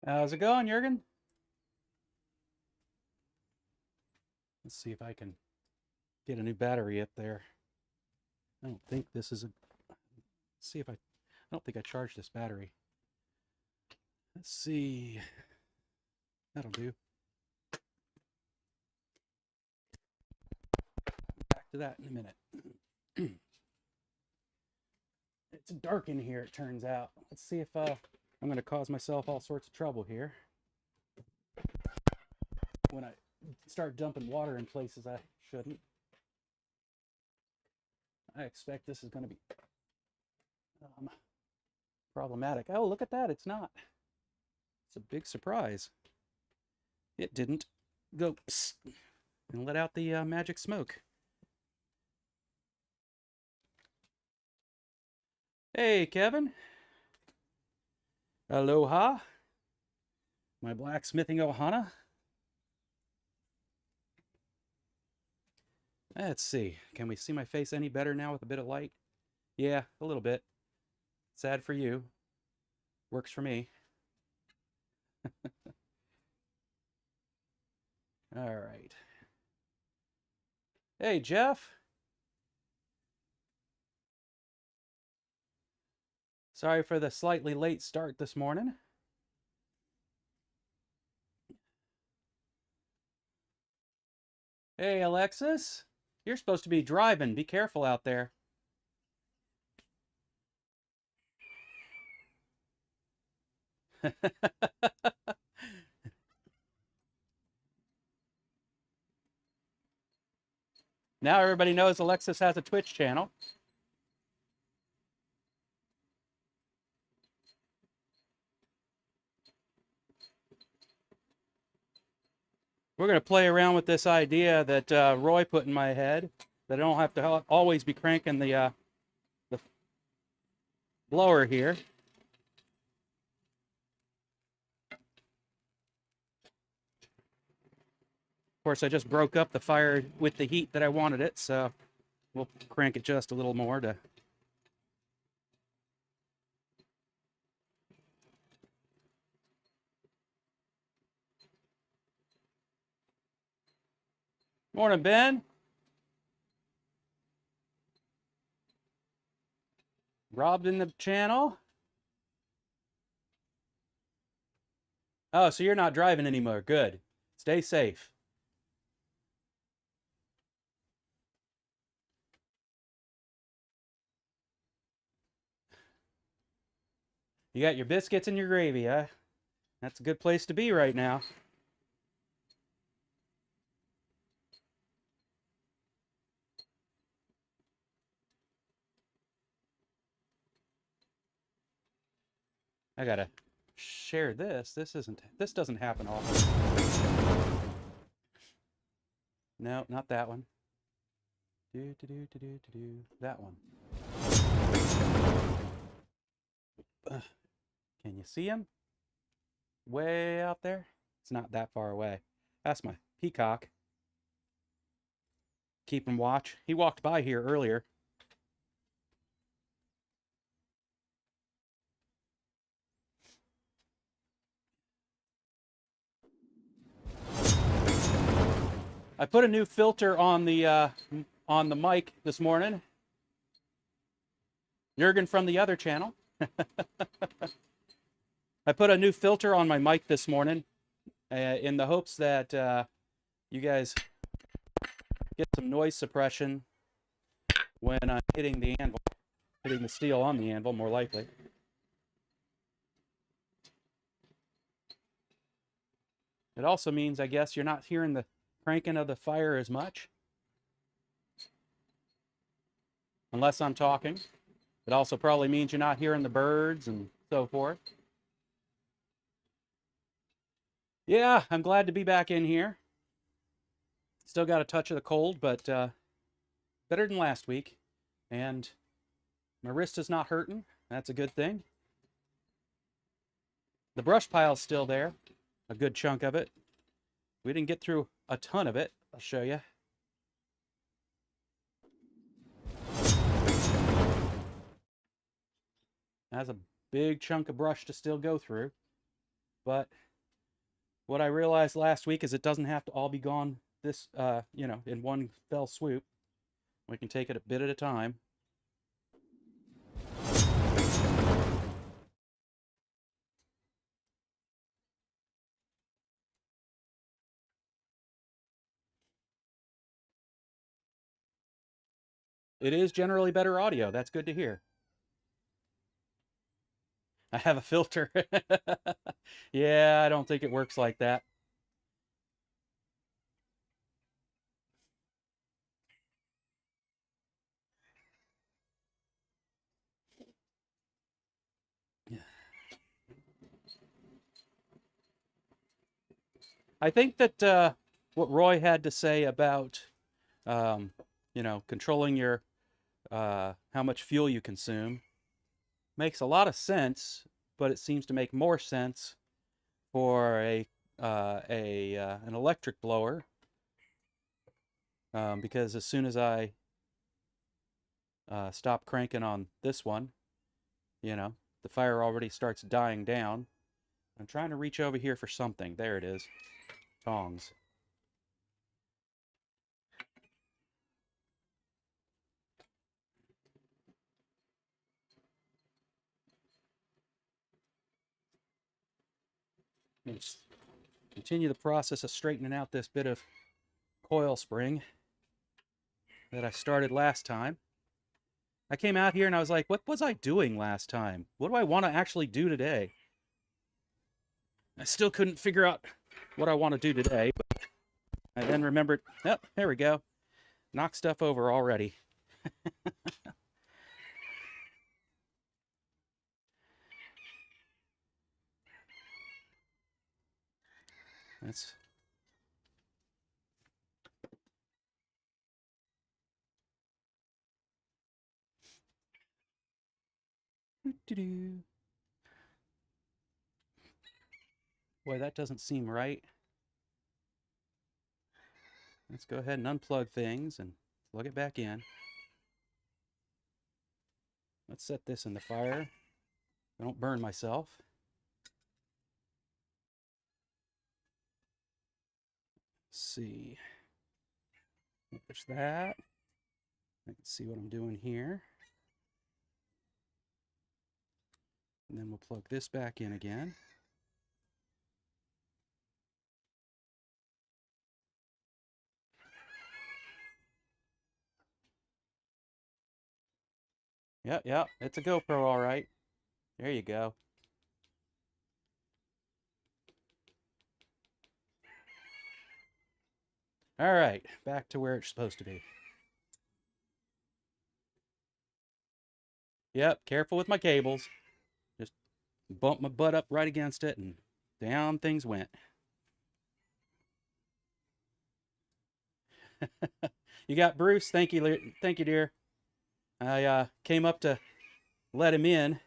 How's it going, Jurgen? Let's see if I can get a new battery up there. I don't think this is a... Let's see if I don't think I charged this battery. Let's see. That'll do. Back to that in a minute. It's dark in here, it turns out. Let's see if I'm going to cause myself all sorts of trouble here when I start dumping water in places I shouldn't. I expect this is going to be problematic. Oh, look at that. It's not. It's a big surprise. It didn't go psst and let out the magic smoke. Hey, Kevin. Aloha. My blacksmithing ohana. Let's see. Can we see my face any better now with a bit of light? Yeah, a little bit. Sad for you. Works for me. All right. Hey, Jeff. Sorry for the slightly late start this morning. Hey, Alexis. You're supposed to be driving. Be careful out there. Now everybody knows Alexis has a Twitch channel. We're going to play around with this idea that Roy put in my head, that I don't have to always be cranking the blower here. Of course, I just broke up the fire with the heat that I wanted it, so we'll crank it just a little more to... Morning, Ben. Robbed in the channel. Oh, so you're not driving anymore. Good. Stay safe. You got your biscuits and your gravy, huh? That's a good place to be right now. I gotta share this. This doesn't happen often. No, not that one. That one. Can you see him? Way out there? It's not that far away. That's my peacock. Keep him watch. He walked by here earlier. I put a new filter on the mic this morning. Jurgen from the other channel. I put a new filter on my mic this morning in the hopes that you guys get some noise suppression when I'm hitting the anvil, hitting the steel on the anvil, more likely. It also means, I guess, you're not hearing the cranking of the fire as much, unless I'm talking. It also probably means you're not hearing the birds and so forth. Yeah, I'm glad to be back in here. Still got a touch of the cold, but better than last week. And my wrist is not hurting. That's a good thing. The brush pile's still there, a good chunk of it. We didn't get through a ton of it. I'll show you. That's a big chunk of brush to still go through. But what I realized last week is it doesn't have to all be gone this, in one fell swoop. We can take it a bit at a time. It is generally better audio. That's good to hear. I have a filter. Yeah, I don't think it works like that. I think that what Roy had to say about, um, controlling your how much fuel you consume makes a lot of sense, but it seems to make more sense for an electric blower, because as soon as I stop cranking on this one, the fire already starts dying down. I'm trying to reach over here for something. There it is. Tongs. Let's continue the process of straightening out this bit of coil spring that I started last time. I came out here and I was like, what was I doing last time? What do I want to actually do today? I still couldn't figure out what I want to do today, but I then remembered, oh, there we go. Knock stuff over already. That's boy, that doesn't seem right. Let's go ahead and unplug things and plug it back in. Let's set this in the fire. I don't burn myself. Let's see. Push that. I can see what I'm doing here. And then we'll plug this back in again. Yep, it's a GoPro, all right. There you go. All right, back to where it's supposed to be. Yep, careful with my cables. Just bump my butt up right against it and down things went. You got Bruce? Thank you, dear. I came up to let him in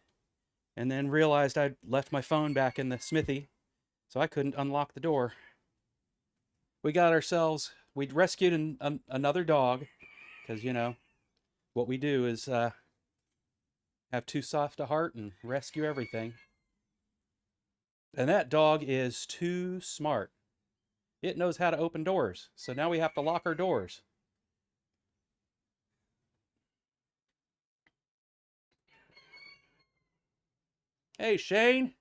and then realized I'd left my phone back in the Smithy, so I couldn't unlock the door. We'd rescued another dog, because, what we do is have too soft a heart and rescue everything. And that dog is too smart. It knows how to open doors, so now we have to lock our doors. Hey, Shane.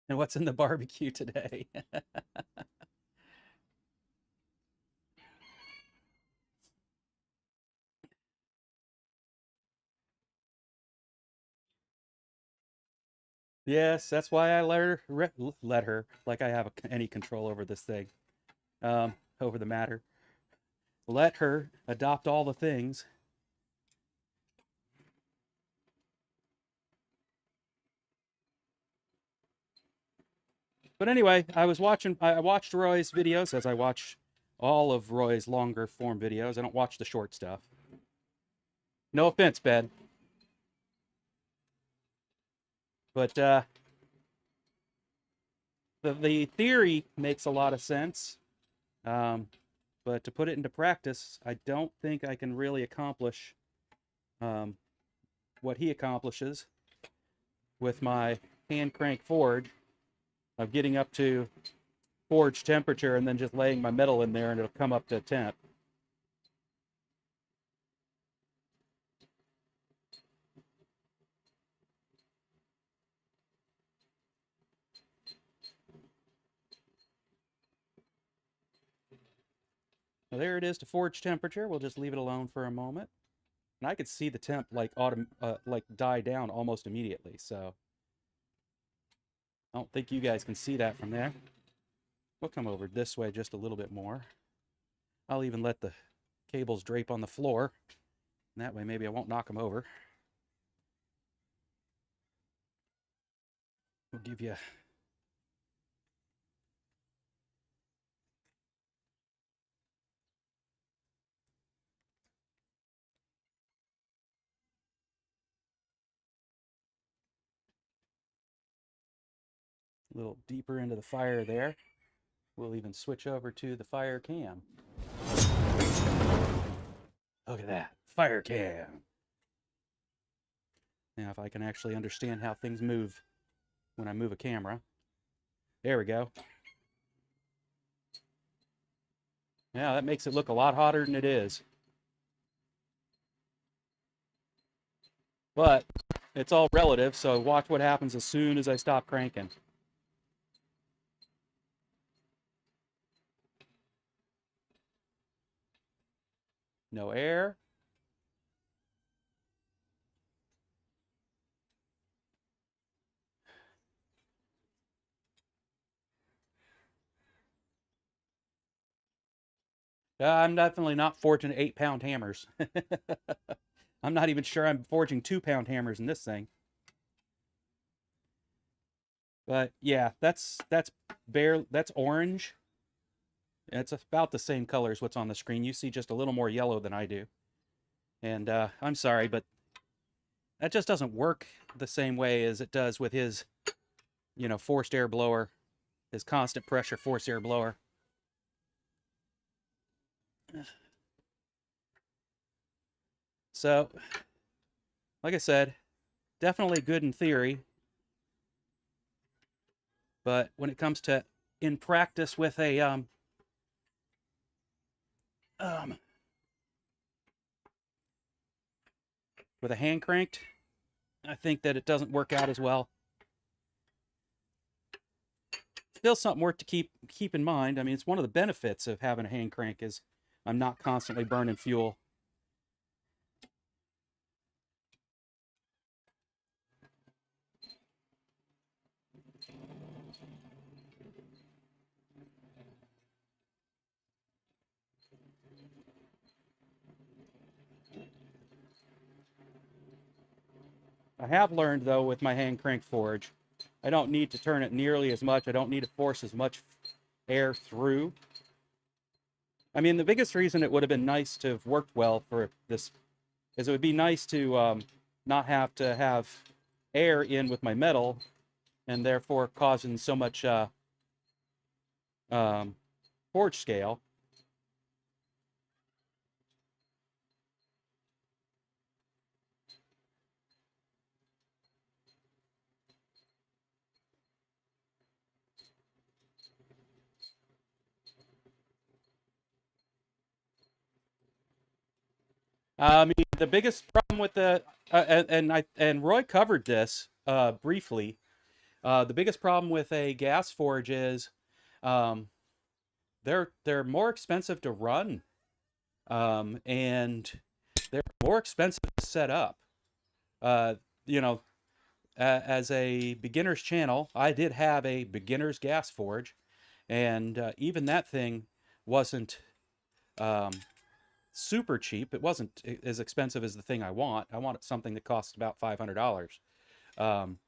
And what's in the barbecue today? Yes, that's why I let her, like I have any control over this thing, over the matter. Let her adopt all the things. But anyway, I watched Roy's videos, as I watch all of Roy's longer form videos. I don't watch the short stuff. No offense, Ben. But the theory makes a lot of sense. Um, but to put it into practice, I don't think I can really accomplish um, what he accomplishes with my hand crank forge of getting up to forge temperature and then just laying my metal in there and it'll come up to temp. Well, there it is to forge temperature. We'll just leave it alone for a moment. And I could see the temp like like die down almost immediately. So I don't think you guys can see that from there. We'll come over this way just a little bit more. I'll even let the cables drape on the floor. And that way maybe I won't knock them over. We'll give you a little deeper into the fire there. We'll even switch over to the fire cam. Look at that, fire cam. Now if I can actually understand how things move when I move a camera. There we go. Yeah, that makes it look a lot hotter than it is. But it's all relative, so watch what happens as soon as I stop cranking. No air. I'm definitely not forging 8-pound hammers. I'm not even sure I'm forging 2-pound hammers in this thing. But yeah, that's orange. It's about the same color as what's on the screen. You see just a little more yellow than I do. And I'm sorry, but that just doesn't work the same way as it does with his, forced air blower, his constant pressure forced air blower. So, like I said, definitely good in theory, but when it comes to in practice with a hand cranked, I think that it doesn't work out as well. Still something worth to keep in mind. I mean, it's one of the benefits of having a hand crank is I'm not constantly burning fuel. I have learned, though, with my hand crank forge, I don't need to turn it nearly as much. I don't need to force as much air through. I mean, the biggest reason it would have been nice to have worked well for this is it would be nice to not have to have air in with my metal and therefore causing so much forge scale. I mean, the biggest problem with the and Roy covered this briefly. The biggest problem with a gas forge is um, they're more expensive to run, and they're more expensive to set up. Uh, you know, as a beginner's channel, I did have a beginner's gas forge, and even that thing wasn't um, super cheap. It wasn't as expensive as the thing I want. I want something that costs about $500. Um,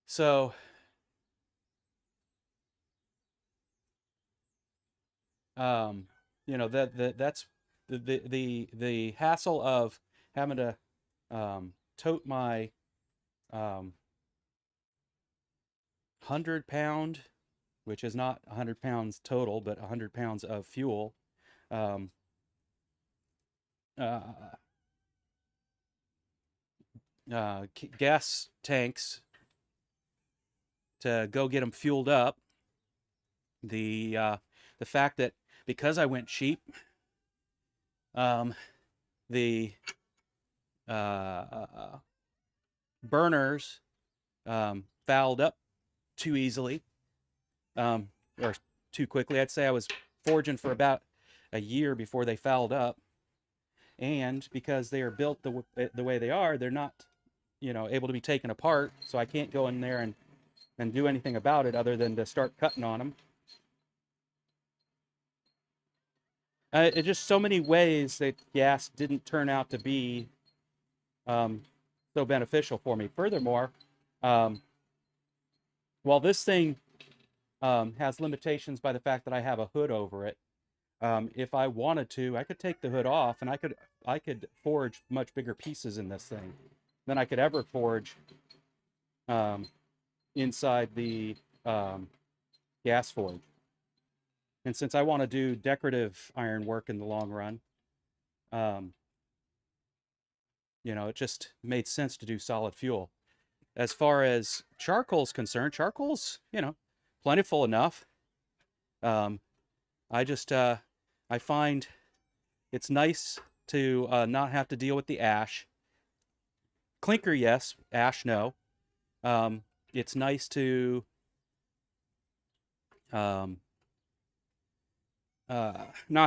so, um, that's the hassle of having to tote my 100-pound, which is not 100 pounds total, but 100 pounds of fuel, um, uh, gas tanks to go get them fueled up. The fact that because I went cheap, the burners fouled up too easily, or too quickly. I'd say I was forging for about a year before they fouled up. And because they are built the way they are, they're not, able to be taken apart. So I can't go in there and do anything about it other than to start cutting on them. It's just so many ways that gas didn't turn out to be so beneficial for me. Furthermore, while this thing has limitations by the fact that I have a hood over it, if I wanted to, I could take the hood off and I could forge much bigger pieces in this thing than I could ever forge inside the gas forge. And since I want to do decorative iron work in the long run, it just made sense to do solid fuel. As far as charcoal's concerned, charcoal's, plentiful enough. I find it's nice to not have to deal with the ash. Clinker, yes. Ash, no. It's nice to not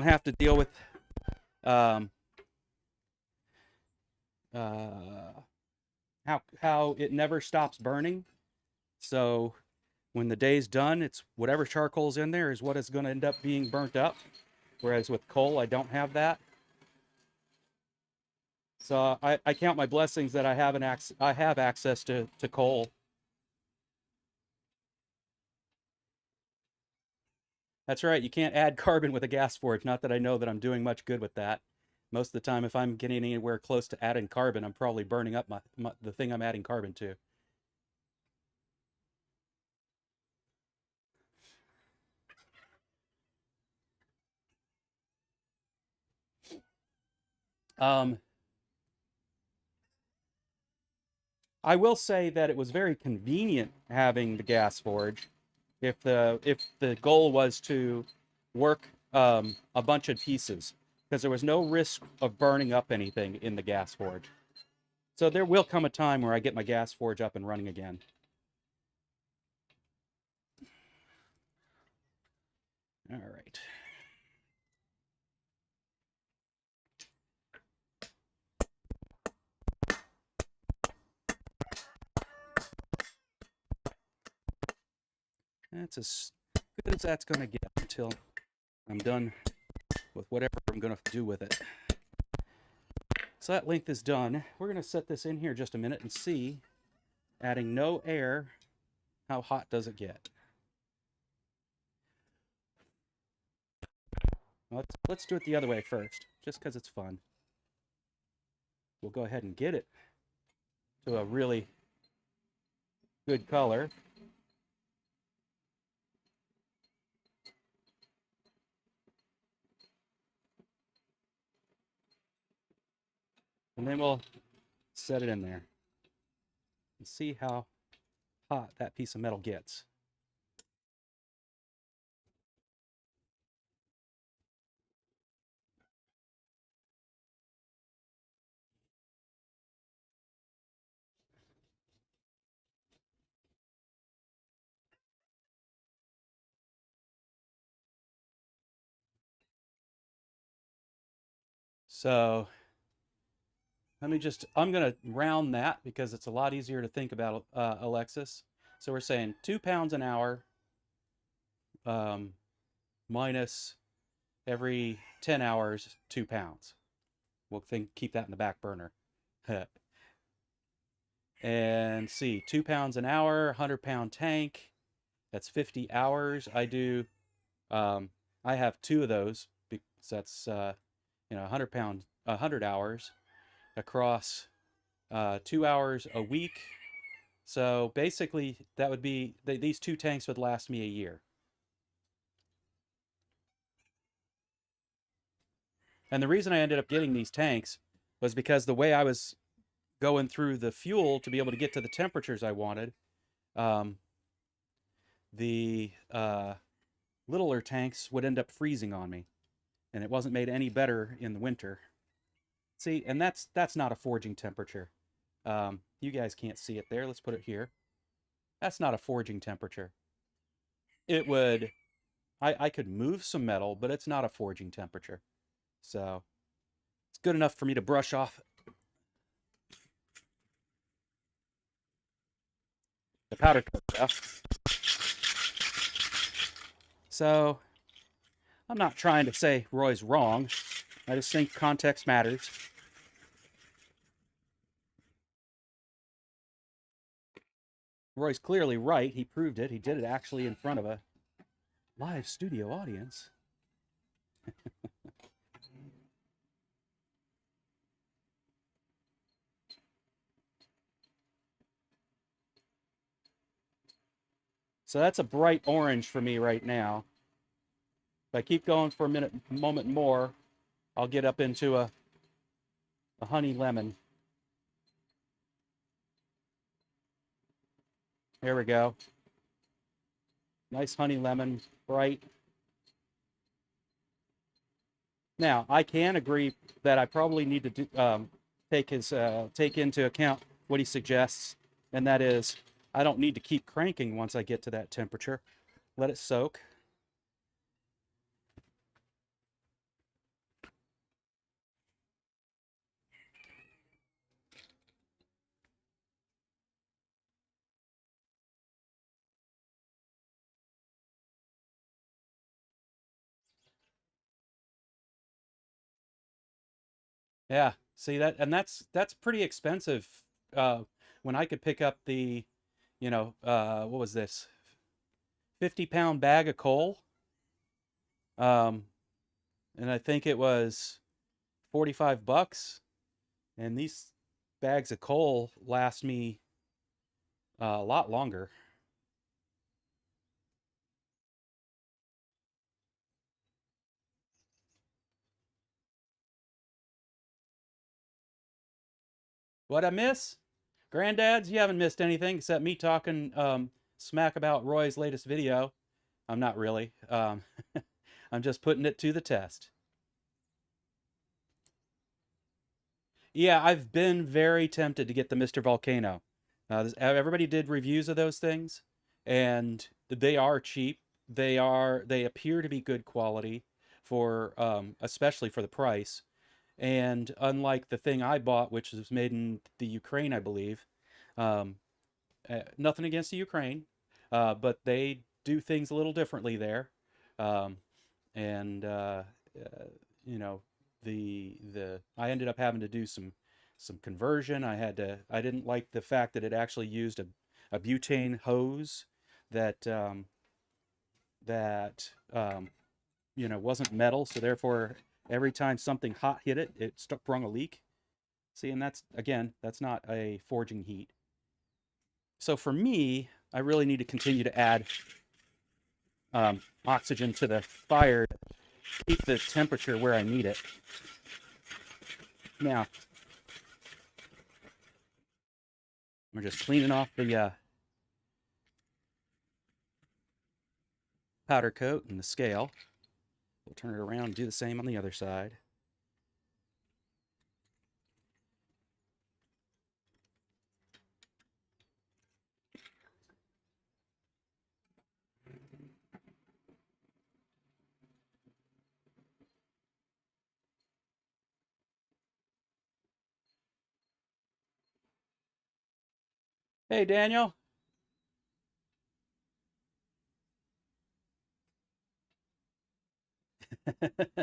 have to deal with how it never stops burning. So when the day's done, it's whatever charcoal's in there is what is going to end up being burnt up. Whereas with coal, I don't have that. So I count my blessings that I have access to coal. That's right. You can't add carbon with a gas forge. Not that I know that I'm doing much good with that. Most of the time, if I'm getting anywhere close to adding carbon, I'm probably burning up the thing I'm adding carbon to. I will say that it was very convenient having the gas forge if the goal was to work a bunch of pieces, because there was no risk of burning up anything in the gas forge. So there will come a time where I get my gas forge up and running again. All right. That's as good as that's going to get until I'm done with whatever I'm going to do with it. So that length is done. We're going to set this in here just a minute and see, adding no air, how hot does it get. Let's do it the other way first, just because it's fun. We'll go ahead and get it to a really good color. And then we'll set it in there and see how hot that piece of metal gets. So I'm going to round that because it's a lot easier to think about, Alexis. So we're saying 2 pounds an hour minus every 10 hours, 2 pounds. We'll keep that in the back burner. And see, 2 pounds an hour, 100-pound tank. That's 50 hours. I have 2 of those because that's you know, 100 hours across 2 hours a week. So basically, that would be these 2 tanks would last me a year. And the reason I ended up getting these tanks was because the way I was going through the fuel to be able to get to the temperatures I wanted, um, the littler tanks would end up freezing on me, and it wasn't made any better in the winter. See, and that's not a forging temperature. You guys can't see it there. Let's put it here. That's not a forging temperature. It would, I could move some metal, but it's not a forging temperature. So it's good enough for me to brush off the powder coat stuff. So I'm not trying to say Roy's wrong. I just think context matters. Roy's clearly right. He proved it. He did it actually in front of a live studio audience. So that's a bright orange for me right now. If I keep going for a moment more, I'll get up into a honey lemon. There we go. Nice honey lemon, bright. Now, I can agree that I probably need to take into account what he suggests, and that is I don't need to keep cranking once I get to that temperature. Let it soak. Yeah, see that, and that's pretty expensive. When I could pick up the, what was this, 50-pound bag of coal, um, and I think it was $45, and these bags of coal last me a lot longer. What I miss? Granddads, you haven't missed anything except me talking smack about Roy's latest video. I'm not really. I'm just putting it to the test. Yeah, I've been very tempted to get the Mr. Volcano. Everybody did reviews of those things, and they are cheap. They appear to be good quality for especially for the price. And unlike the thing I bought, which was made in the Ukraine, I believe, um, nothing against the Ukraine, but they do things a little differently there. Um, and you know, the I ended up having to do some conversion. I didn't like the fact that it actually used a butane hose that that wasn't metal, so therefore every time something hot hit it, it sprung a leak. See, and that's, again, that's not a forging heat. So for me, I really need to continue to add oxygen to the fire to keep the temperature where I need it. Now, we're just cleaning off the powder coat and the scale. We'll turn it around and do the same on the other side. Hey, Daniel.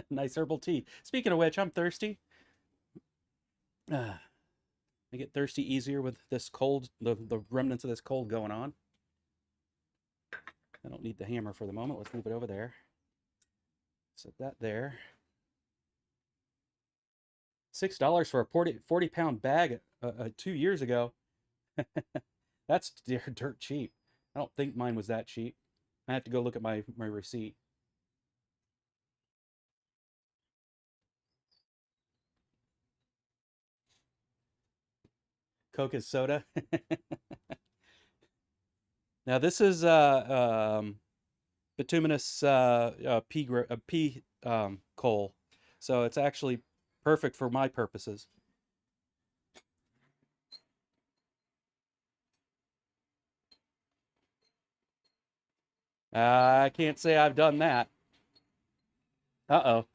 Nice herbal tea. Speaking of which, I'm thirsty. I get thirsty easier with this cold, the remnants of this cold going on. I don't need the hammer for the moment. Let's move it over there. Set that there. $6 for a 40-pound bag 2 years ago. That's dirt cheap. I don't think mine was that cheap. I have to go look at my receipt. Coke is soda. Now this is bituminous pea coal, so it's actually perfect for my purposes. I can't say I've done that. Uh-oh.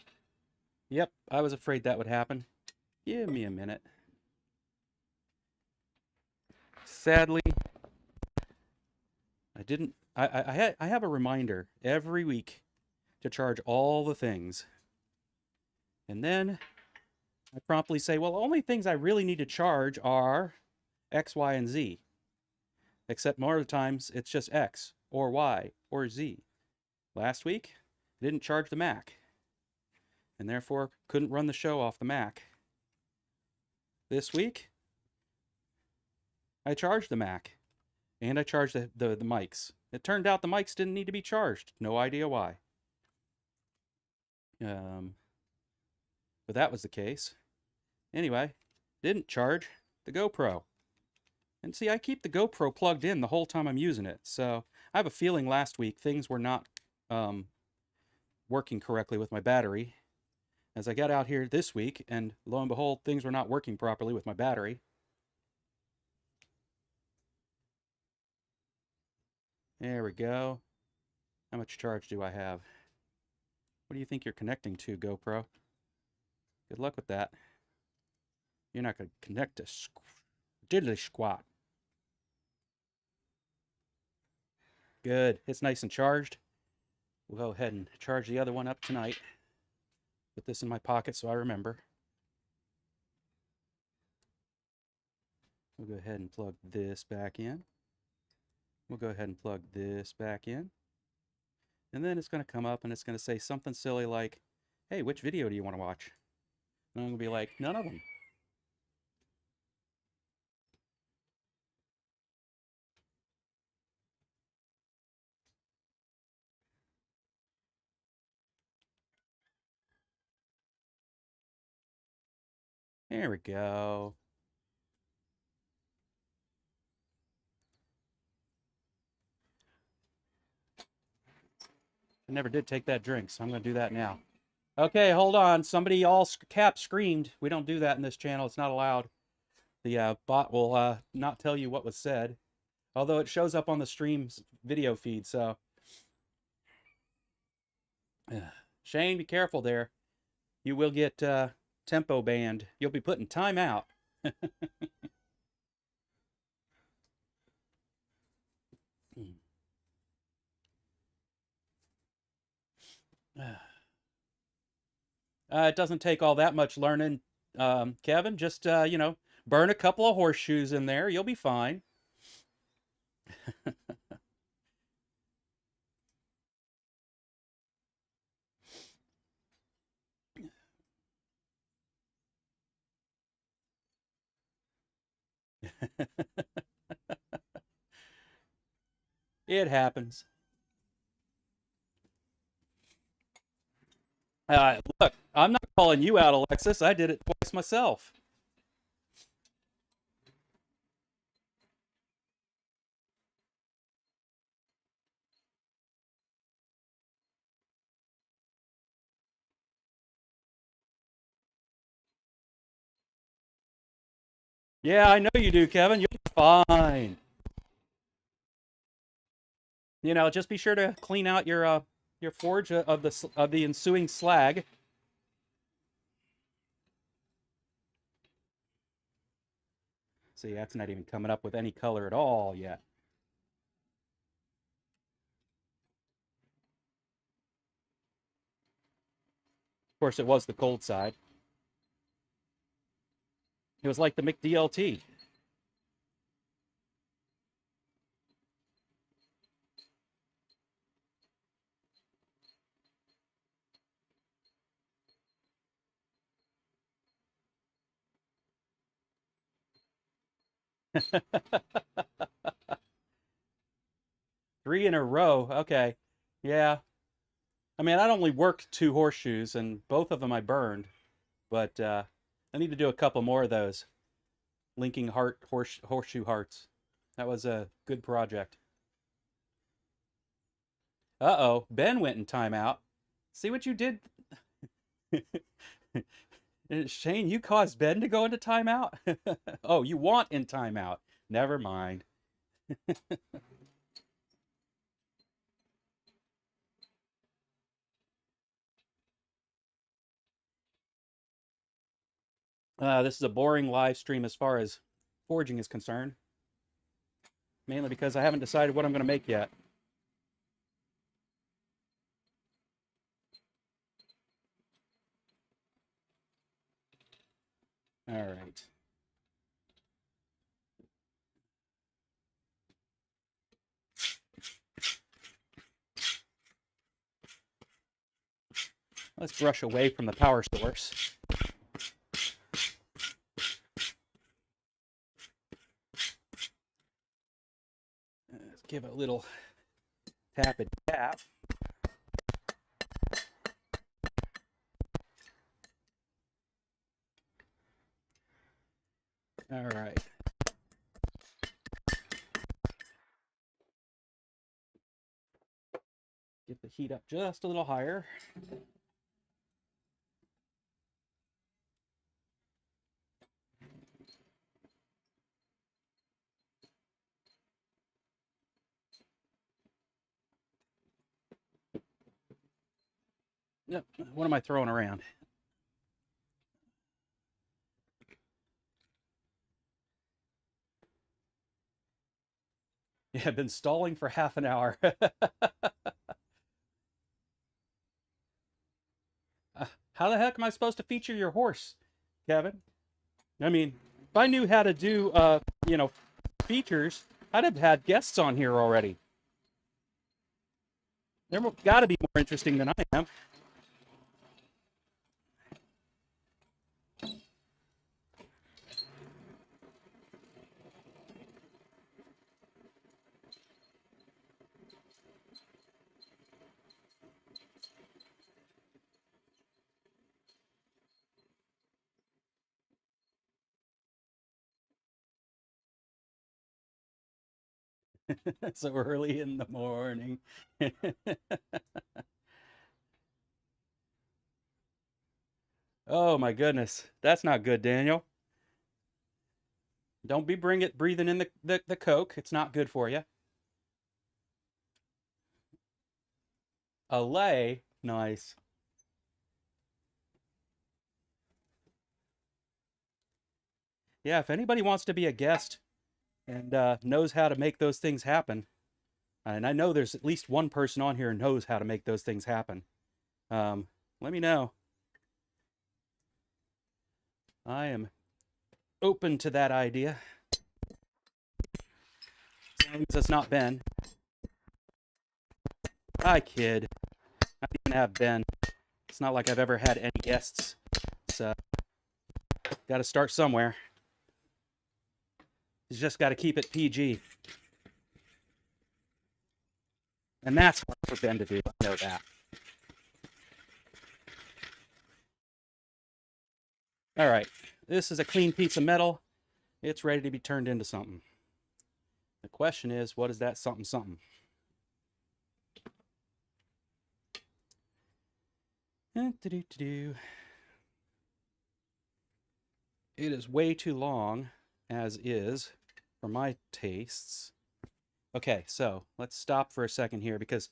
Yep, I was afraid that would happen. Give me a minute. Sadly, I didn't. I have a reminder every week to charge all the things. And then I promptly say, well, the only things I really need to charge are X, Y, and Z. Except more of the times it's just X or Y or Z. Last week, I didn't charge the Mac, and therefore couldn't run the show off the Mac. This week, I charged the Mac, and I charged the mics. It turned out the mics didn't need to be charged. No idea why. But that was the case. Anyway, didn't charge the GoPro. And see, I keep the GoPro plugged in the whole time I'm using it. So I have a feeling last week things were not working correctly with my battery. As I got out here this week, and lo and behold, things were not working properly with my battery. There we go. How much charge do I have? What do you think you're connecting to, GoPro? Good luck with that. You're not going to connect to diddly squat. Good. It's nice and charged. We'll go ahead and charge the other one up tonight. Put this in my pocket so I remember. We'll go ahead and plug this back in. We'll go ahead and plug this back in. And then it's going to come up and it's going to say something silly like, hey, which video do you want to watch? And I'm going to be like, none of them. There we go. I never did take that drink, so I'm going to do that now. Okay, hold on. Somebody all cap screamed. We don't do that in this channel. It's not allowed. The bot will not tell you what was said, although it shows up on the stream's video feed. So, Shane, be careful there. You will get tempo banned. You'll be put in timeout. It doesn't take all that much learning, Kevin. Just, you know, burn a couple of horseshoes in there. You'll be fine. It happens. Look, I'm not calling you out, Alexis. I did it twice myself. Yeah, I know you do, Kevin. You'll be fine. You know, just be sure to clean out your forge of the ensuing slag. See, that's not even coming up with any color at all yet. Of course, it was the cold side. It was like the McDLT. Three in a row. Okay. Yeah. I mean, I'd only worked two horseshoes, and both of them I burned. But I need to do a couple more of those. Linking horseshoe hearts. That was a good project. Uh-oh. Ben went in timeout. See what you did? Shane, you caused Ben to go into timeout? Oh, you want in timeout. Never mind. This is a boring live stream as far as forging is concerned. Mainly because I haven't decided what I'm going to make yet. All right. Let's brush away from the power source. Let's give it a little tap and tap. All right. Get the heat up just a little higher. Yep. What am I throwing around? Yeah, I've been stalling for half an hour. How the heck am I supposed to feature your horse, Kevin? I mean, if I knew how to do, features, I'd have had guests on here already. They're got to be more interesting than I am. So early in the morning. Oh my goodness, that's not good, Daniel. Don't be breathing in the coke. It's not good for you. A lay, nice. Yeah, if anybody wants to be a guest and knows how to make those things happen, and I know there's at least one person on here who knows how to make those things happen, let me know. I am open to that idea. As long as it's not Ben. I kid. I didn't have Ben. It's not like I've ever had any guests. So, got to start somewhere. You just got to keep it PG. And that's hard for Ben to do. I know that. All right. This is a clean piece of metal. It's ready to be turned into something. The question is, what is that something something? It is way too long, as is, for my tastes. Okay, so let's stop for a second here because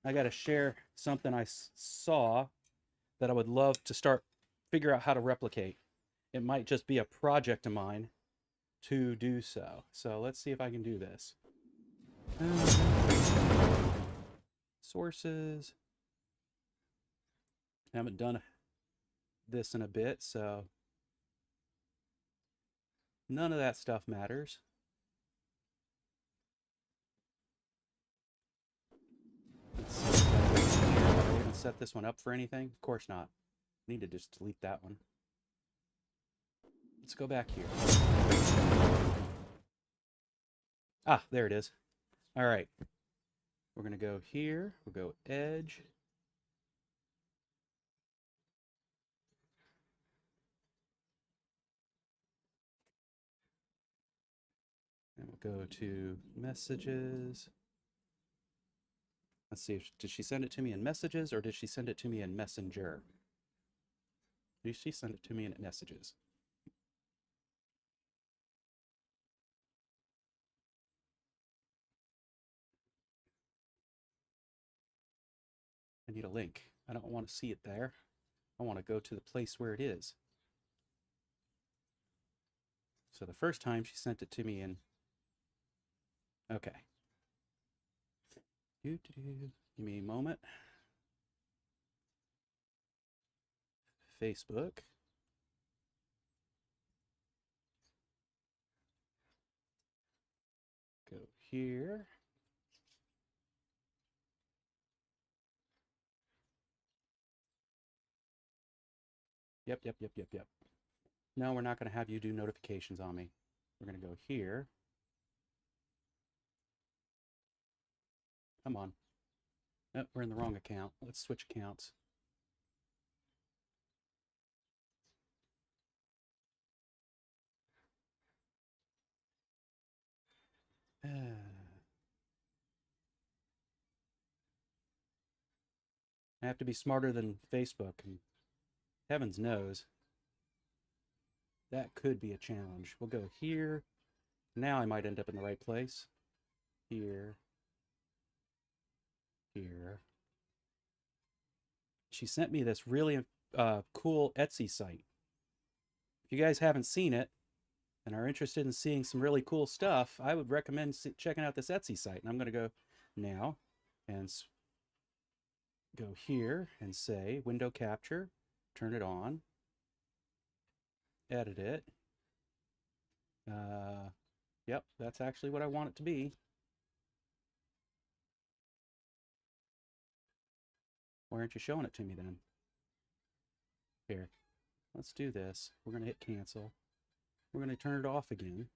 I got to share something I saw that I would love to figure out how to replicate. It might just be a project of mine to do so. So let's see if I can do this. Sources. I haven't done this in a bit, so none of that stuff matters. Let's see if I didn't set this one up for anything. Of course not. I need to just delete that one. Let's go back here. Ah, there it is. All right. We're going to go here. We'll go edge. And we'll go to messages. Let's see, did she send it to me in messages or did she send it to me in Messenger? Did she send it to me in messages? I need a link. I don't want to see it there. I want to go to the place where it is. So the first time she sent it to me in, okay. Give me a moment. Facebook. Go here. Yep. No, we're not going to have you do notifications on me. We're going to go here. Come on. Nope, we're in the wrong account. Let's switch accounts. I have to be smarter than Facebook, and heavens knows that could be a challenge. We'll go here. Now I might end up in the right place. Here. Here. She sent me this really cool Etsy site. If you guys haven't seen it and are interested in seeing some really cool stuff, I would recommend checking out this Etsy site. And I'm going to go now and go here and say window capture, turn it on, edit it. Yep, that's actually what I want it to be. Why aren't you showing it to me then? Here, let's do this. We're going to hit cancel. We're going to turn it off again.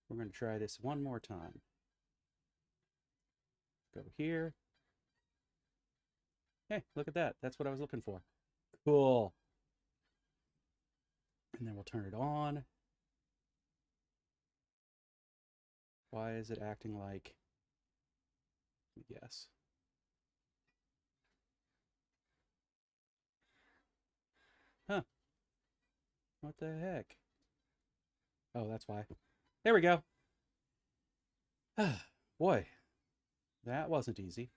We're going to try this one more time. Go here. Hey, look at that. That's what I was looking for. Cool. And then we'll turn it on. Why is it acting like, yes. Huh. What the heck? Oh, that's why. There we go. Boy, that wasn't easy.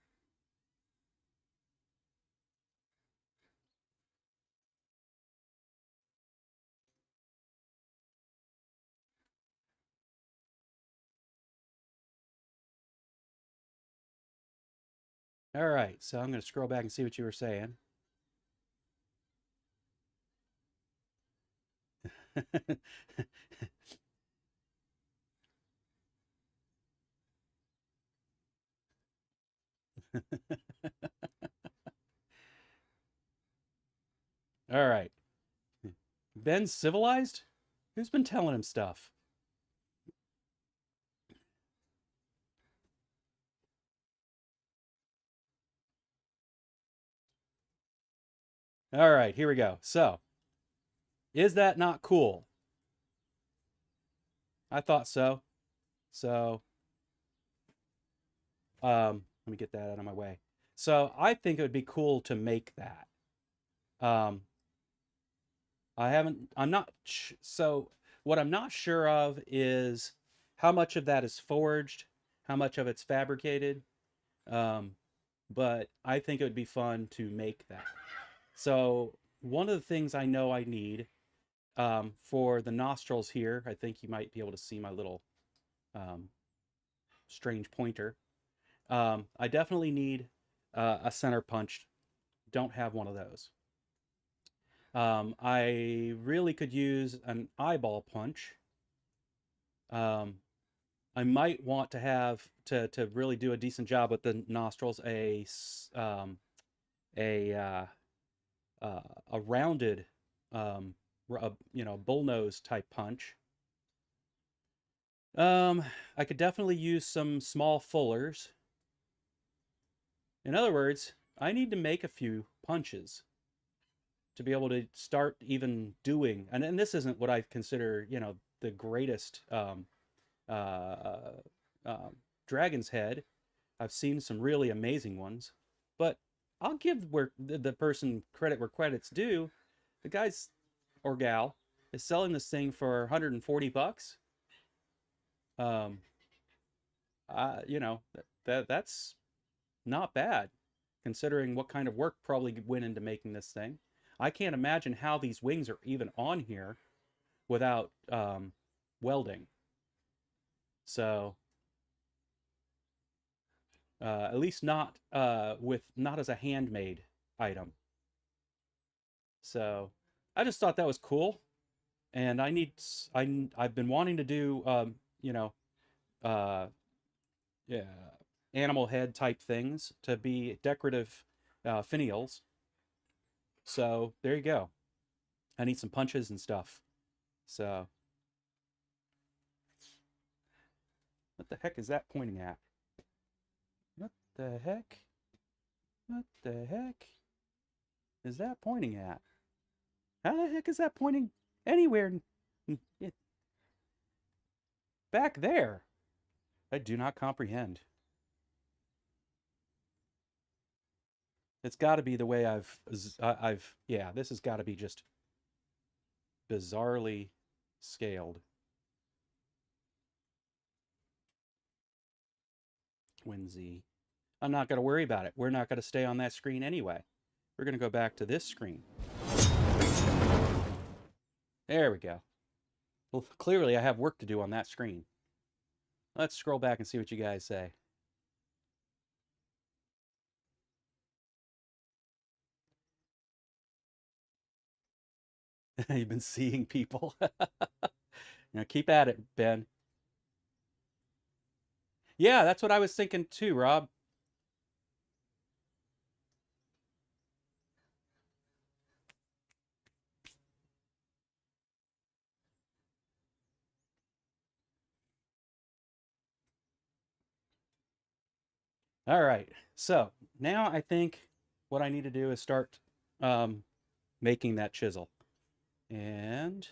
All right, so I'm going to scroll back and see what you were saying. All right. Ben's civilized? Who's been telling him stuff? All right, here we go. So, is that not cool? I thought so. So, let me get that out of my way. So, I think it would be cool to make that. I'm not, so what I'm not sure of is how much of that is forged, how much of it's fabricated. But I think it would be fun to make that. So one of the things I know I need for the nostrils here, I think you might be able to see my little strange pointer. I definitely need a center punch. Don't have one of those. I really could use an eyeball punch. I might want to have to really do a decent job with the nostrils a rounded you know, bullnose type punch. I could definitely use some small fullers. In other words, I need to make a few punches to be able to start even doing, and this isn't what I consider, you know, the greatest uh, uh, dragon's head. I've seen some really amazing ones, but I'll give where the person credit where credit's due. The guy's or gal is selling this thing for 140 bucks. Um, you know, that's not bad considering what kind of work probably went into making this thing. I can't imagine how these wings are even on here without welding. So at least not not as a handmade item. So I just thought that was cool, and I've been wanting to do you know, uh, yeah, animal head type things to be decorative finials. So there you go. I need some punches and stuff. So what the heck is that pointing at? What the heck? What the heck is that pointing at? How the heck is that pointing anywhere back there? I do not comprehend. It's got to be the way yeah, this has got to be just bizarrely scaled. Whimsy. I'm not going to worry about it. We're not going to stay on that screen anyway. We're going to go back to this screen. There we go. Well, clearly I have work to do on that screen. Let's scroll back and see what you guys say. You've been seeing people. Now keep at it, Ben. Yeah, that's what I was thinking too, Rob. All right. So now I think what I need to do is start um, making that chisel. And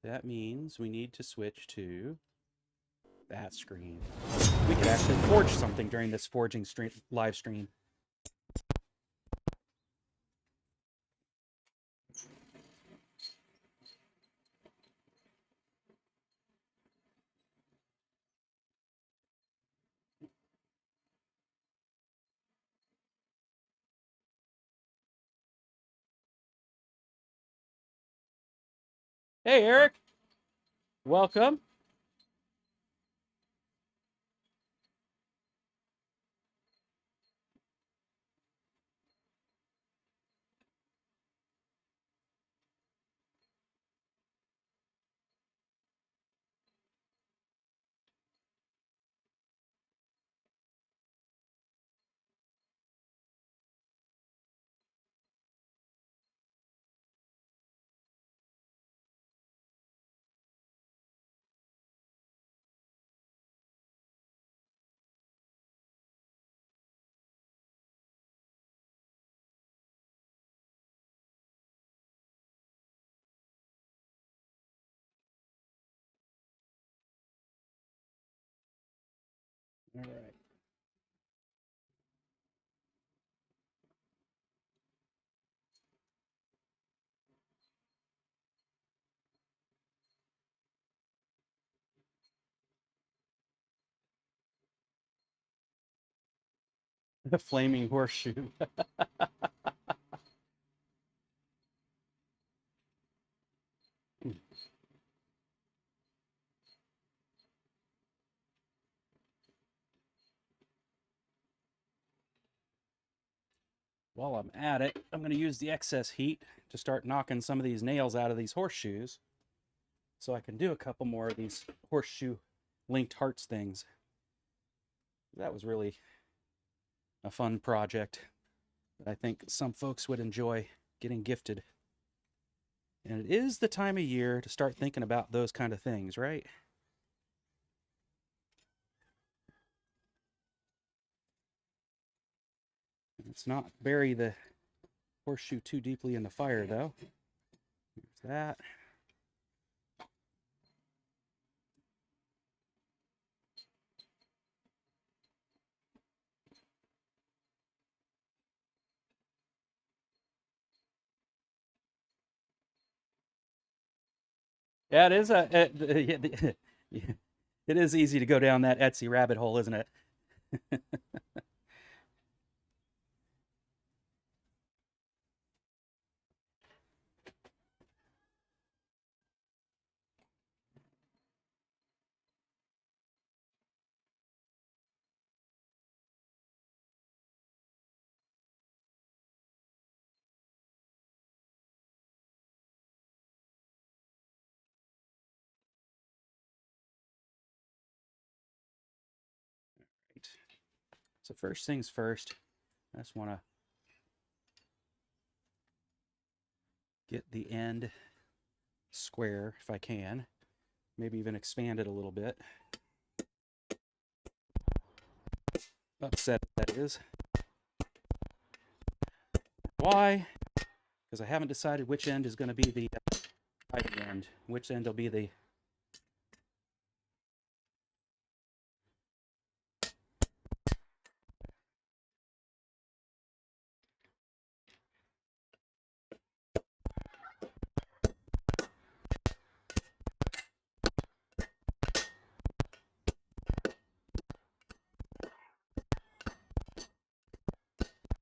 that means we need to switch to that screen. We could actually forge something during this forging live stream. Hey, Eric. Welcome. All right. The flaming horseshoe. While I'm at it, I'm going to use the excess heat to start knocking some of these nails out of these horseshoes so I can do a couple more of these horseshoe linked hearts things. That was really a fun project that I think some folks would enjoy getting gifted. And it is the time of year to start thinking about those kind of things, right? Let's not bury the horseshoe too deeply in the fire, though. Here's that. Yeah, it is it is easy to go down that Etsy rabbit hole, isn't it? Right. So first things first, I just want to get the end square if I can. Maybe even expand it a little bit. Upset, that is. Why? Because I haven't decided which end is going to be the right end. Which end will be the...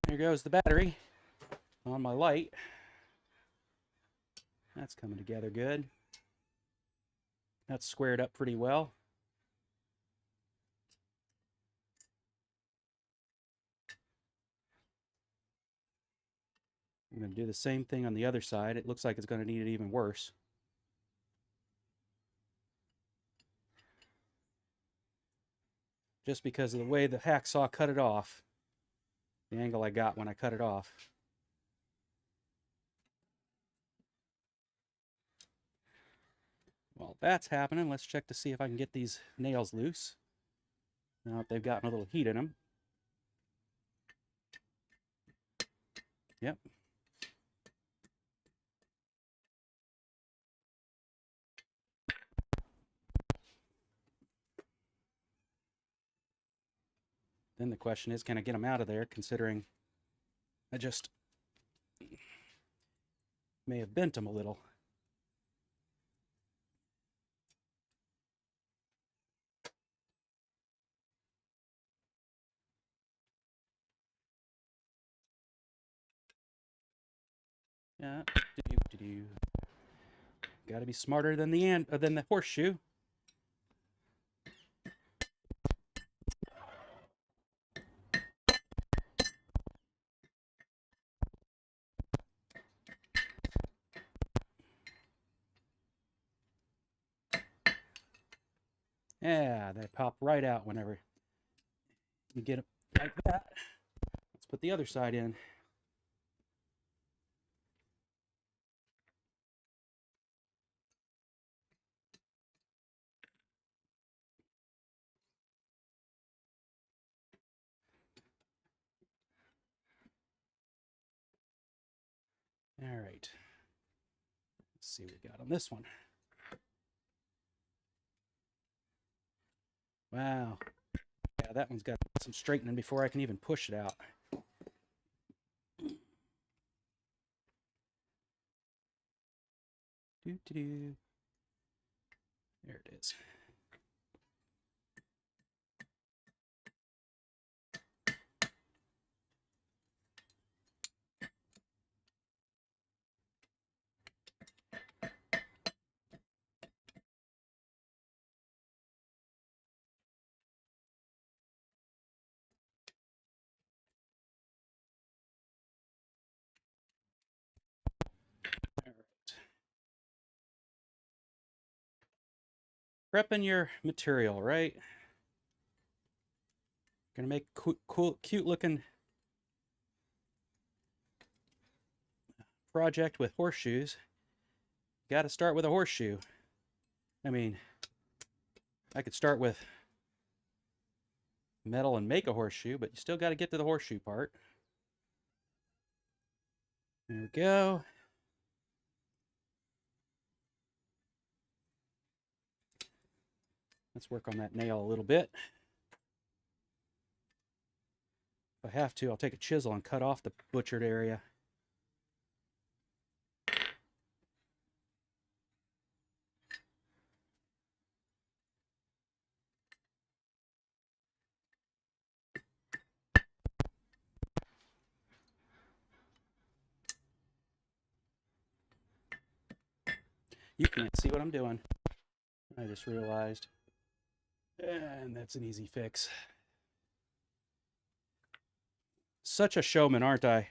There goes the battery on my light. That's coming together good. That's squared up pretty well. I'm going to do the same thing on the other side. It looks like it's going to need it even worse. Just because of the way the hacksaw cut it off. The angle I got when I cut it off. While that's happening, let's check to see if I can get these nails loose. Now that they've gotten a little heat in them. Yep. Then the question is, can I get them out of there, considering I just may have bent them a little. Yeah. Got to be smarter than the horseshoe. Yeah, they pop right out whenever you get it like that. Let's put the other side in. All right. Let's see what we got on this one. Wow. Yeah, that one's got some straightening before I can even push it out. Doo-doo-doo. There it is. All right. Prepping your material, right? Gonna make cool, cute looking project with horseshoes. got to start with a horseshoe. I mean, I could start with metal and make a horseshoe, but you still got to get to the horseshoe part. There we go. Let's work on that nail a little bit. If I have to, I'll take a chisel and cut off the butchered area. You can't see what I'm doing. I just realized. And that's an easy fix. Such a showman, aren't I?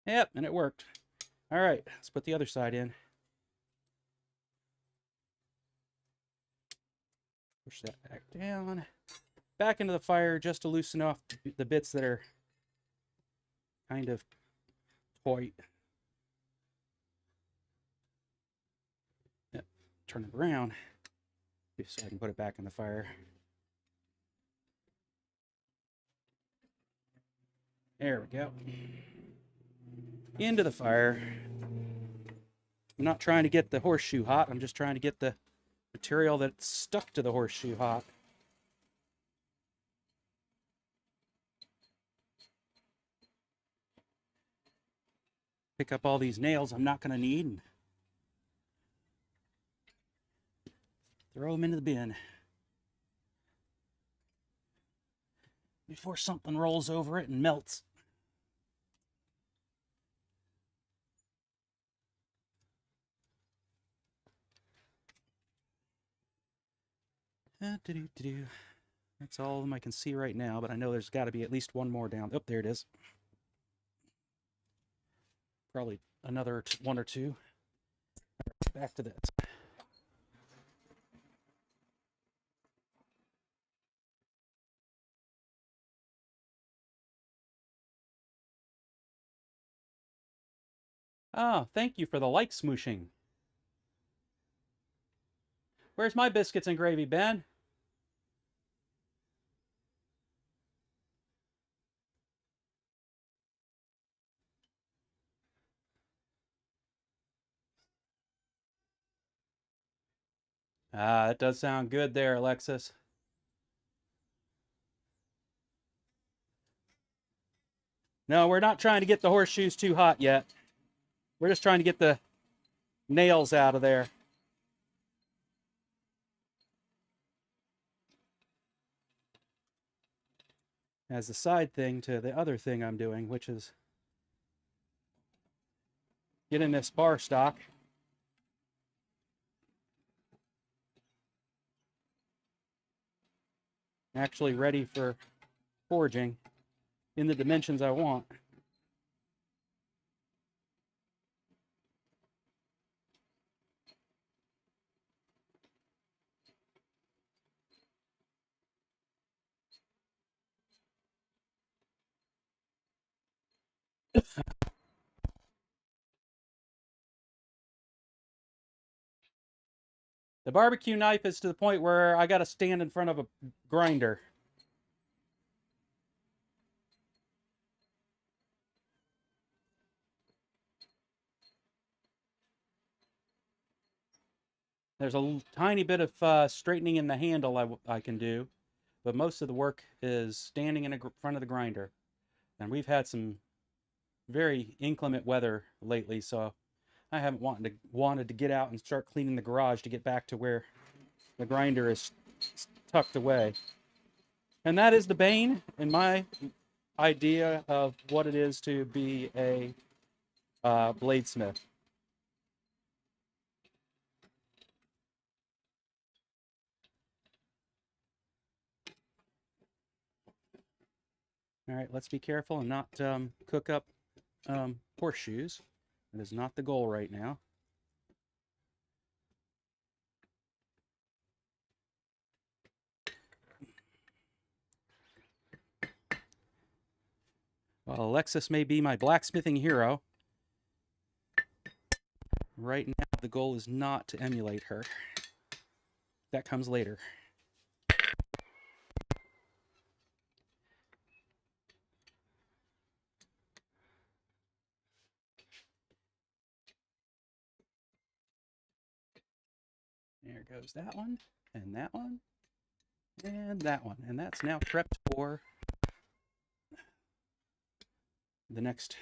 Yep, and it worked. All right, let's put the other side in. Push that back down. Back into the fire just to loosen off the bits that are kind of tight. Yep. Turn it around just so I can put it back in the fire. There we go. Into the fire. I'm not trying to get the horseshoe hot. I'm just trying to get the material that's stuck to the horseshoe hot. Pick up all these nails I'm not going to need and throw them into the bin before something rolls over it and melts. That's all of them I can see right now, but I know there's got to be at least one more down. Oh, there it is. Probably another one or two. Back to this. Ah, thank you for the like smooshing. Where's my biscuits and gravy, Ben? Ah, that does sound good there, Alexis. No, we're not trying to get the horseshoes too hot yet. We're just trying to get the nails out of there. As a side thing to the other thing I'm doing, which is getting this bar stock actually ready for forging in the dimensions I want. The barbecue knife is to the point where I got to stand in front of a grinder. There's a tiny bit of straightening in the handle I can do, but most of the work is standing in front of the grinder. And we've had some very inclement weather lately, so I haven't wanted to get out and start cleaning the garage to get back to where the grinder is tucked away. And that is the bane in my idea of what it is to be a bladesmith. All right, let's be careful and not cook up horseshoes. That is not the goal right now. While Alexis may be my blacksmithing hero, right now the goal is not to emulate her. That comes later. There goes that one, and that one, and that one. And that's now prepped for the next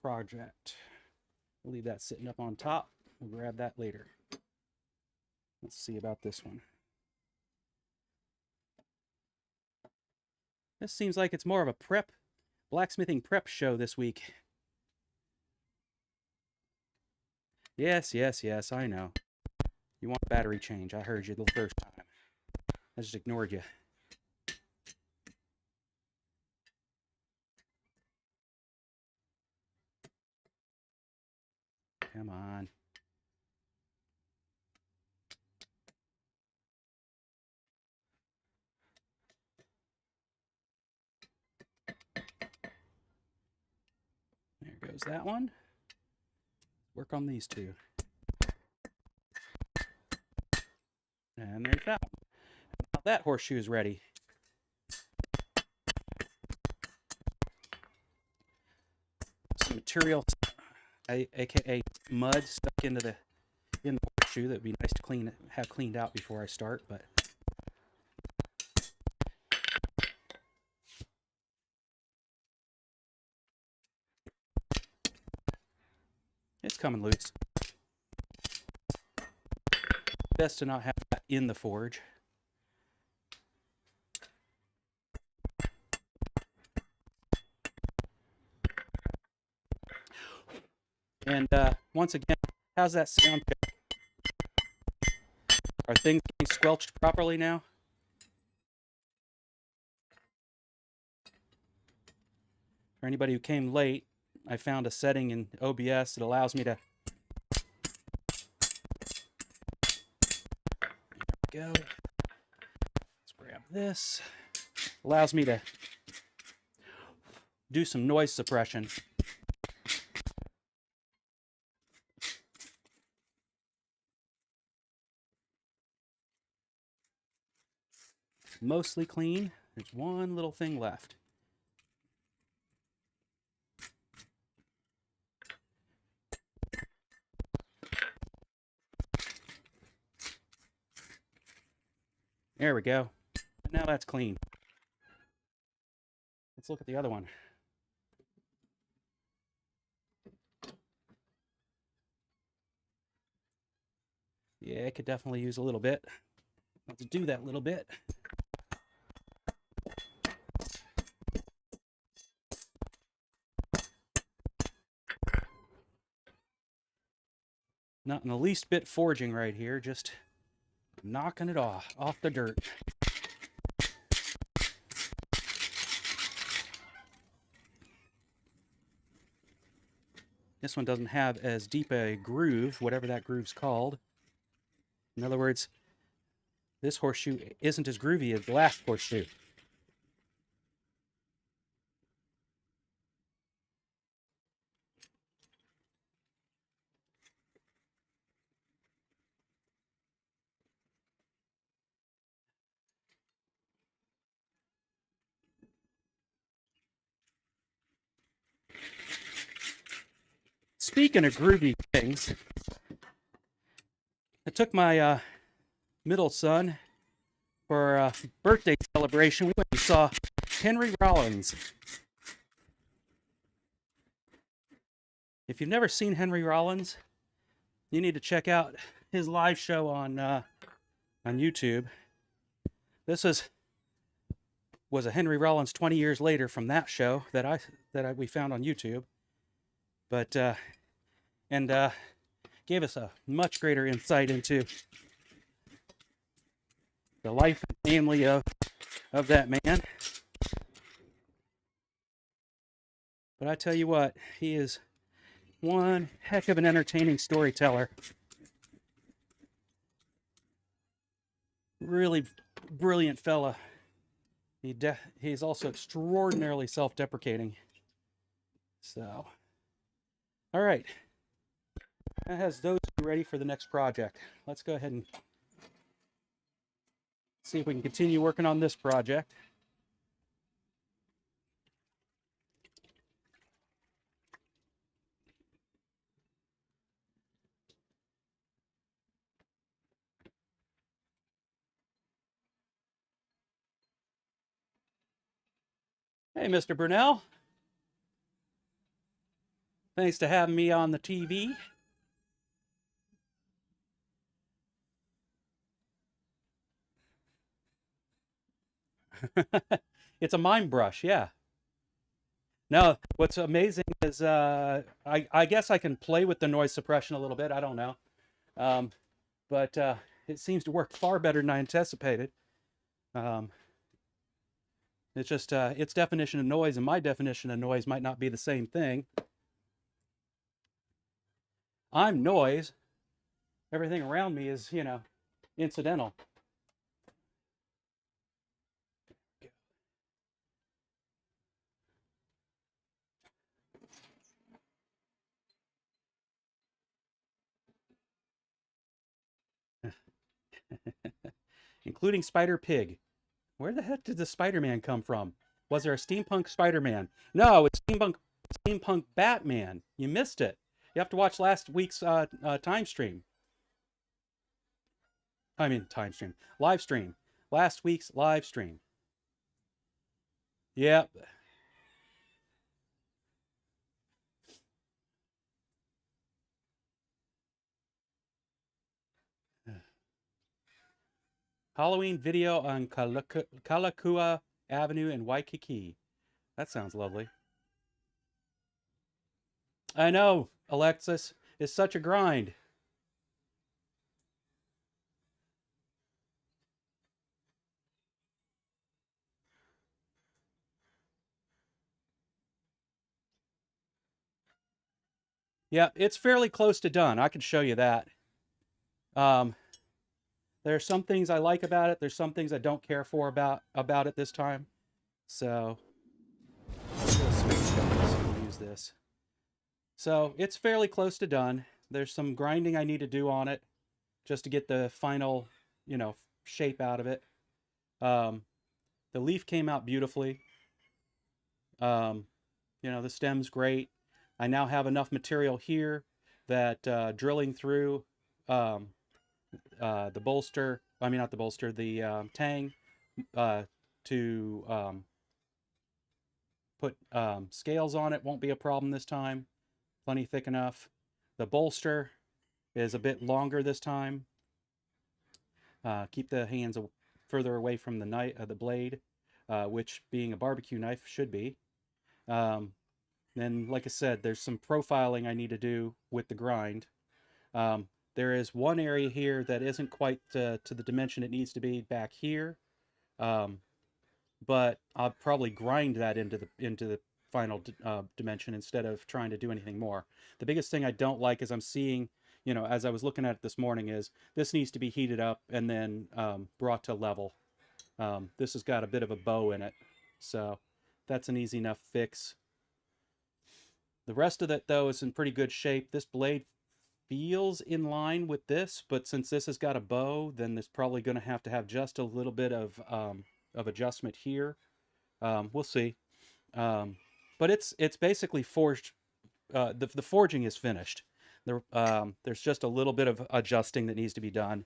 project. We'll leave that sitting up on top. We'll grab that later. Let's see about this one. This seems like it's more of a blacksmithing prep show this week. Yes, I know. You want a battery change. I heard you the first time. I just ignored you. Come on. There goes that one. Work on these two. And there's that one. Now that horseshoe is ready. Some material, aka mud, stuck in the horseshoe that would be nice to have cleaned out before I start, but it's coming loose. Best to not have that in the forge. And once again, how's that sound check? Are things being squelched properly now? For anybody who came late, I found a setting in OBS that allows me to go. Let's grab this. Allows me to do some noise suppression. Mostly clean. There's one little thing left. There we go. Now that's clean. Let's look at the other one. Yeah, it could definitely use a little bit. Let's do that little bit. Not in the least bit forging right here, just knocking it off the dirt. This one doesn't have as deep a groove, whatever that groove's called. In other words, this horseshoe isn't as groovy as the last horseshoe. Speaking of groovy things, I took my middle son for a birthday celebration. We went and saw Henry Rollins. If you've never seen Henry Rollins, you need to check out his live show on YouTube. This was a Henry Rollins 20 years later from that show that we found on YouTube, but gave us a much greater insight into the life and family of that man. But I tell you what, he is one heck of an entertaining storyteller. Really brilliant fella. He's also extraordinarily self-deprecating. So, all right. That has those ready for the next project. Let's go ahead and see if we can continue working on this project. Hey, Mr. Brunel. Thanks to having me on the TV. It's a mime brush, yeah. Now, what's amazing is I guess I can play with the noise suppression a little bit. I don't know. Um, but it seems to work far better than I anticipated. Um, it's just its definition of noise and my definition of noise might not be the same thing. I'm noise. Everything around me is, you know, incidental. Including Spider Pig. Where the heck did the Spider-Man come from? Was there a steampunk Spider-Man? No, it's steampunk Batman. You missed it. You have to watch last week's time stream. I mean, time stream. Live stream. Last week's live stream. Yep. Halloween video on Kalakua Avenue in Waikiki. That sounds lovely. I know, Alexis. It's such a grind. Yeah, it's fairly close to done. I can show you that. Um, there are some things I like about it. There's some things I don't care for about it this time. So, we'll use this. So it's fairly close to done. There's some grinding I need to do on it just to get the final, you know, shape out of it. The leaf came out beautifully. You know, the stem's great. I now have enough material here that drilling through the bolster, I mean, not the bolster, the tang to put scales on it won't be a problem this time. Plenty thick enough. The bolster is a bit longer this time. Keep the hands further away from the blade, which being a barbecue knife should be. Then, like I said, there's some profiling I need to do with the grind. There is one area here that isn't quite to the dimension it needs to be back here, but I'll probably grind that into the final dimension instead of trying to do anything more. The biggest thing I don't like is I'm seeing, you know, as I was looking at it this morning, is this needs to be heated up and then brought to level. This has got a bit of a bow in it, so that's an easy enough fix. The rest of it, though, is in pretty good shape. This blade feels in line with this, but since this has got a bow, then it's probably going to have just a little bit of adjustment here. We'll see. But it's basically forged. The forging is finished. There's just a little bit of adjusting that needs to be done.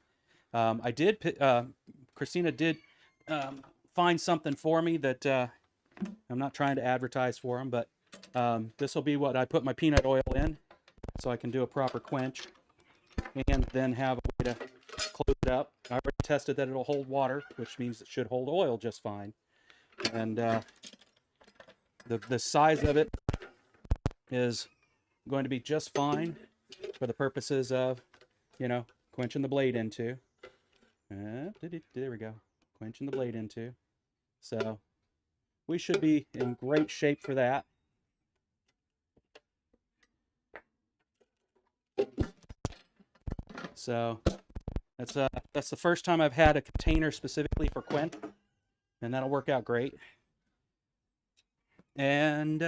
Christina did find something for me that I'm not trying to advertise for them, but this will be what I put my peanut oil in, so I can do a proper quench, and then have a way to close it up. I already tested that it'll hold water, which means it should hold oil just fine. And the size of it is going to be just fine for the purposes of, you know, quenching the blade into. There we go. Quenching the blade into. So we should be in great shape for that. So that's the first time I've had a container specifically for quench, and that'll work out great. And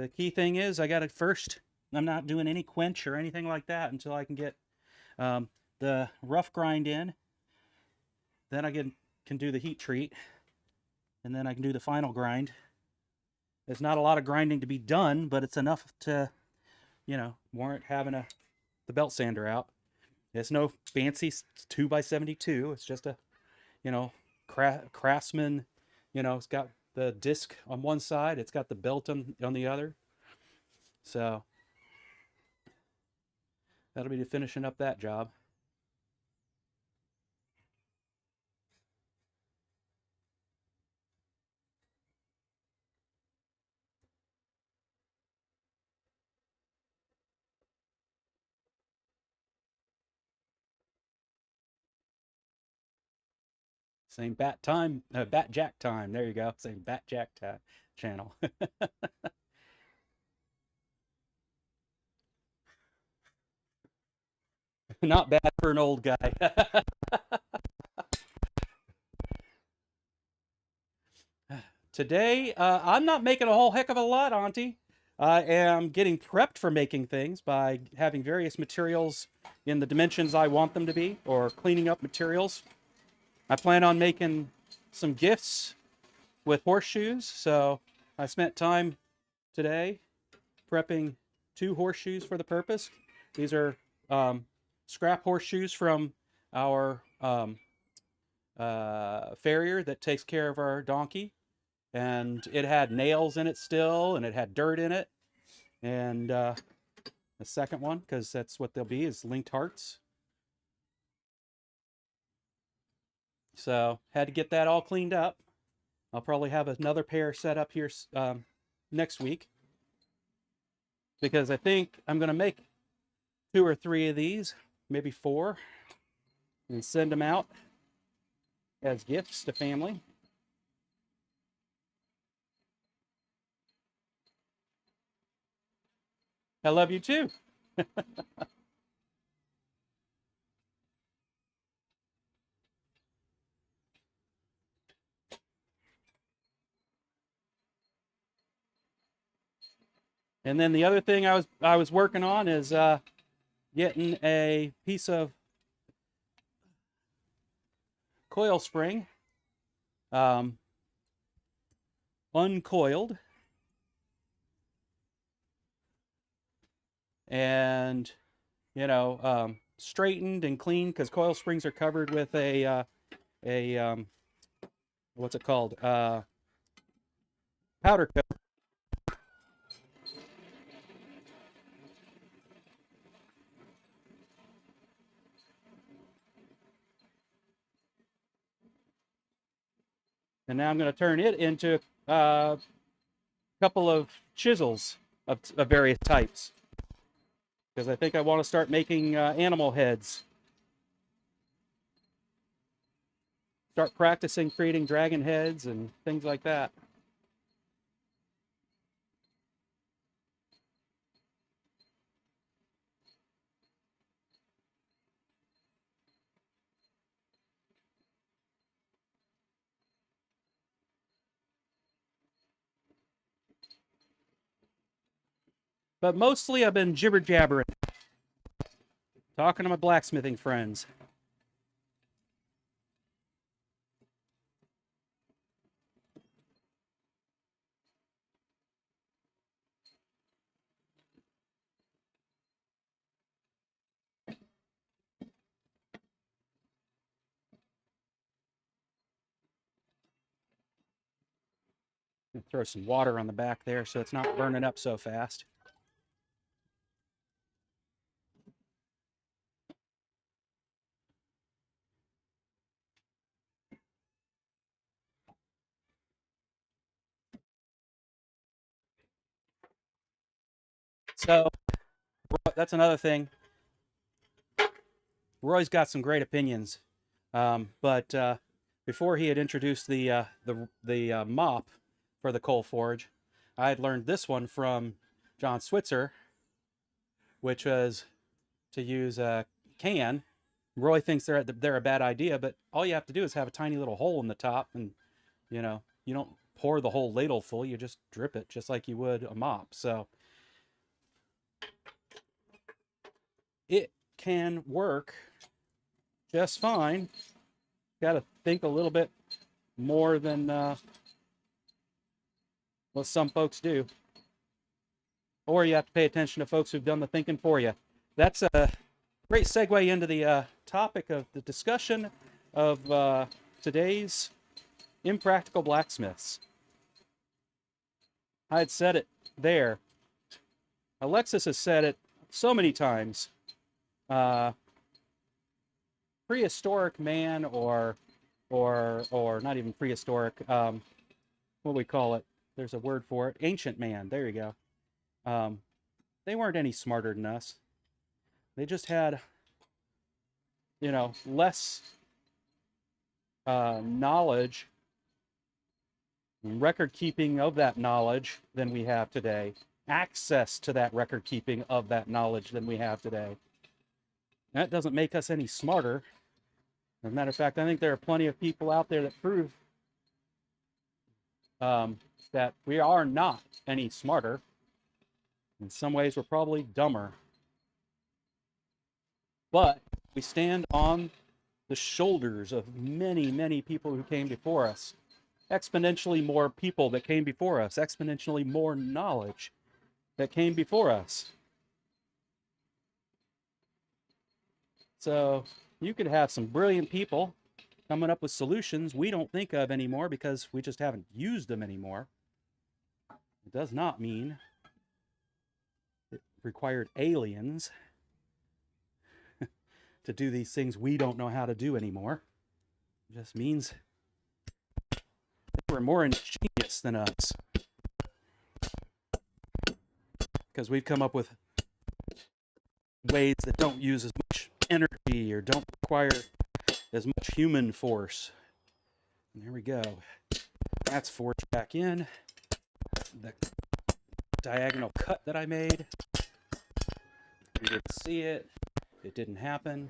The key thing is I got to first, I'm not doing any quench or anything like that until I can get the rough grind in. Then I can do the heat treat, and then I can do the final grind. There's not a lot of grinding to be done, but it's enough to, warrant having the belt sander out. It's no fancy 2x72. It's just a, Craftsman. It's got the disc on one side. It's got the belt on the other. So that'll be finishing up that job. Same bat time, bat jack time. There you go. Same bat jack channel. Not bad for an old guy. Today, I'm not making a whole heck of a lot, Auntie. I am getting prepped for making things by having various materials in the dimensions I want them to be, or cleaning up materials. I plan on making some gifts with horseshoes, so I spent time today prepping 2 horseshoes for the purpose. These are scrap horseshoes from our farrier that takes care of our donkey, and it had nails in it still, and it had dirt in it. And the second one, because that's what they'll be, is linked hearts. So had to get that all cleaned up. I'll probably have another pair set up here next week, because I think I'm going to make 2 or 3 of these, maybe 4, and send them out as gifts to family. I love you too. And then the other thing I was working on is getting a piece of coil spring uncoiled and straightened and cleaned, because coil springs are covered with a what's it called, powder coat. And now I'm going to turn it into a couple of chisels of various types, because I think I want to start making animal heads. Start practicing creating dragon heads and things like that. But mostly I've been jibber jabbering, talking to my blacksmithing friends. Throw some water on the back there so it's not burning up so fast. So that's another thing. Roy's got some great opinions, but before he had introduced the mop for the coal forge, I had learned this one from John Switzer, which was to use a can. Roy thinks they're a bad idea, but all you have to do is have a tiny little hole in the top, and you don't pour the whole ladle full. You just drip it just like you would a mop. So it can work just fine. Got to think a little bit more than what some folks do. Or you have to pay attention to folks who've done the thinking for you. That's a great segue into the topic of the discussion of today's impractical blacksmiths. I had said it there. Alexis has said it so many times. Prehistoric man, or not even prehistoric. What do we call it? There's a word for it. Ancient man. There you go. They weren't any smarter than us. They just had, less knowledge, record keeping of that knowledge than we have today. Access to that record keeping of that knowledge than we have today. That doesn't make us any smarter. As a matter of fact, I think there are plenty of people out there that prove that we are not any smarter. In some ways, we're probably dumber. But we stand on the shoulders of many, many people who came before us. Exponentially more people that came before us. Exponentially more knowledge that came before us. So you could have some brilliant people coming up with solutions we don't think of anymore because we just haven't used them anymore. It does not mean it required aliens to do these things we don't know how to do anymore. It just means they were more ingenious than us. Because we've come up with ways that don't use as much energy or don't require as much human force. And there we go. That's forged back in. The diagonal cut that I made. You didn't see it. It didn't happen.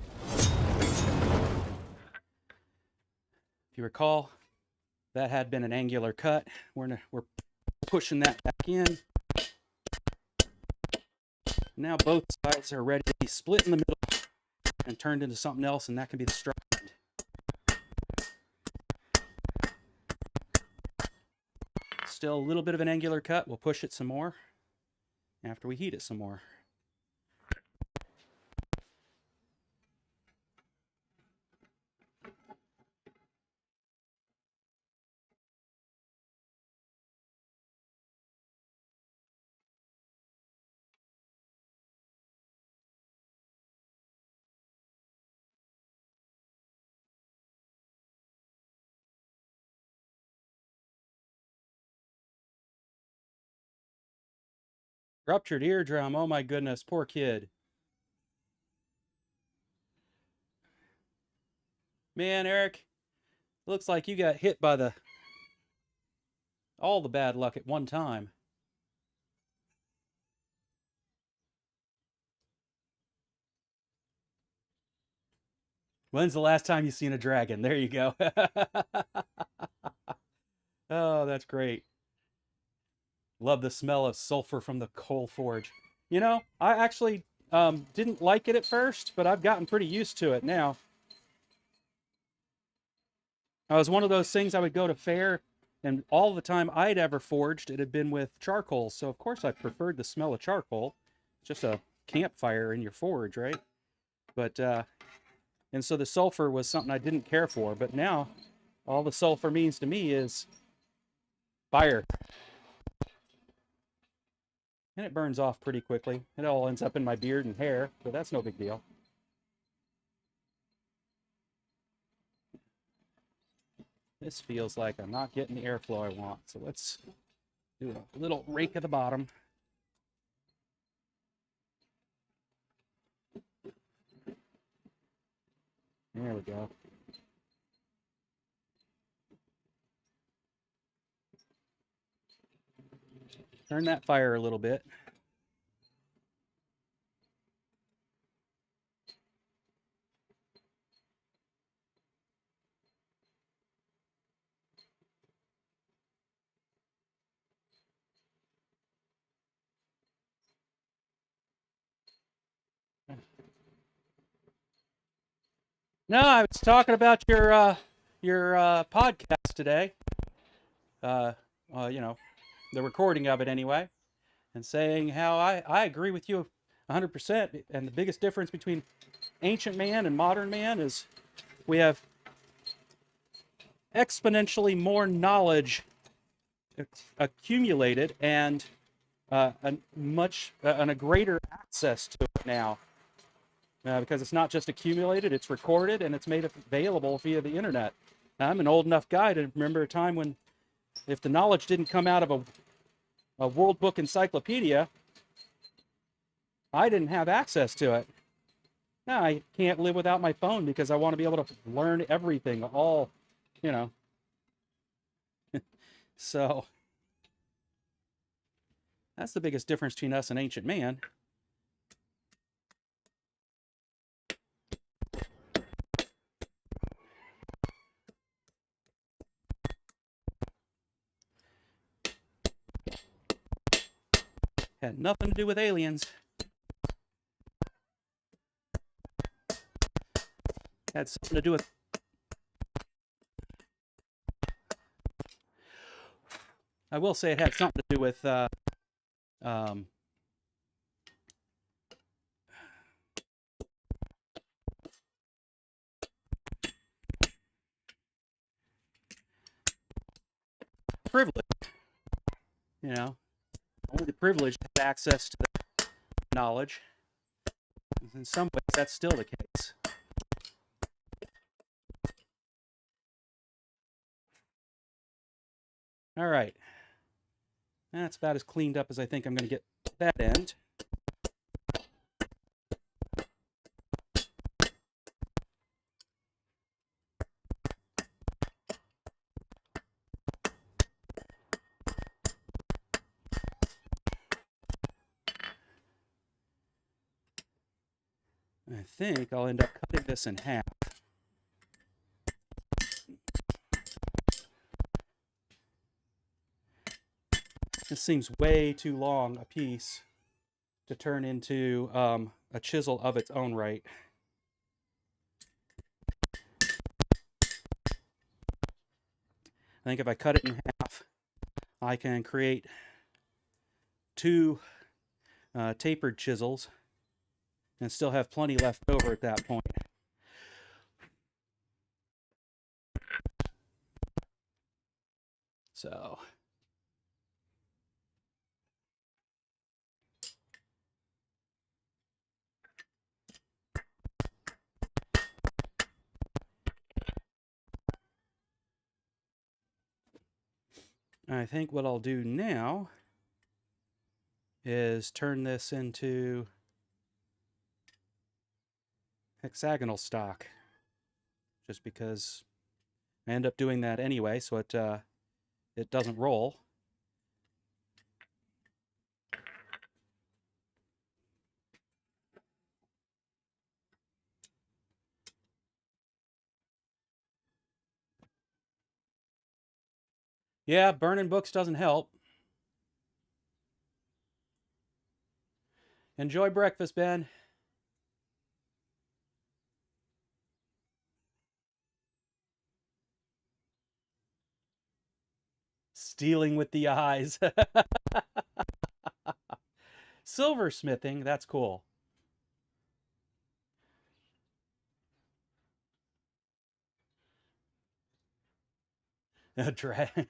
If you recall, that had been an angular cut. We're pushing that back in. Now both sides are ready to be split in the middle and turned into something else, and that can be the strike end. Still a little bit of an angular cut. We'll push it some more after we heat it some more. Ruptured eardrum. Oh my goodness, poor kid. Man, Eric, looks like you got hit by all the bad luck at one time. When's the last time you seen a dragon? There you go. Oh, that's great. Love the smell of sulfur from the coal forge. I actually didn't like it at first, but I've gotten pretty used to it now. It was one of those things I would go to fair, and all the time I'd ever forged, it had been with charcoal. So, of course, I preferred the smell of charcoal. Just a campfire in your forge, right? But, and so the sulfur was something I didn't care for. But now, all the sulfur means to me is fire. And it burns off pretty quickly. It all ends up in my beard and hair, but that's no big deal. This feels like I'm not getting the airflow I want. So let's do a little rake at the bottom. There we go. Turn that fire a little bit. No, I was talking about your podcast today. Uh, you know, the recording of it anyway, and saying how I agree with you 100%. And the biggest difference between ancient man and modern man is we have exponentially more knowledge accumulated and a greater access to it now. Because it's not just accumulated, it's recorded and it's made available via the internet. Now, I'm an old enough guy to remember a time when if the knowledge didn't come out of a World Book encyclopedia, I didn't have access to it. Now, I can't live without my phone because I want to be able to learn everything, all, you know. So that's the biggest difference between us and ancient man. Had nothing to do with aliens. Had something to do with I will say it had something to do with privilege. You know, only the privileged have access to the knowledge. In some ways, that's still the case. All right. That's about as cleaned up as I think I'm going to get that end. I think I'll end up cutting this in half. This seems way too long a piece to turn into a chisel of its own right. I think if I cut it in half, I can create two tapered chisels and still have plenty left over at that point. So I think what I'll do now is turn this into hexagonal stock, just because I end up doing that anyway, so it doesn't roll. Yeah, burning books doesn't help. Enjoy breakfast, Ben. Stealing with the eyes. Silversmithing, that's cool. A dragon.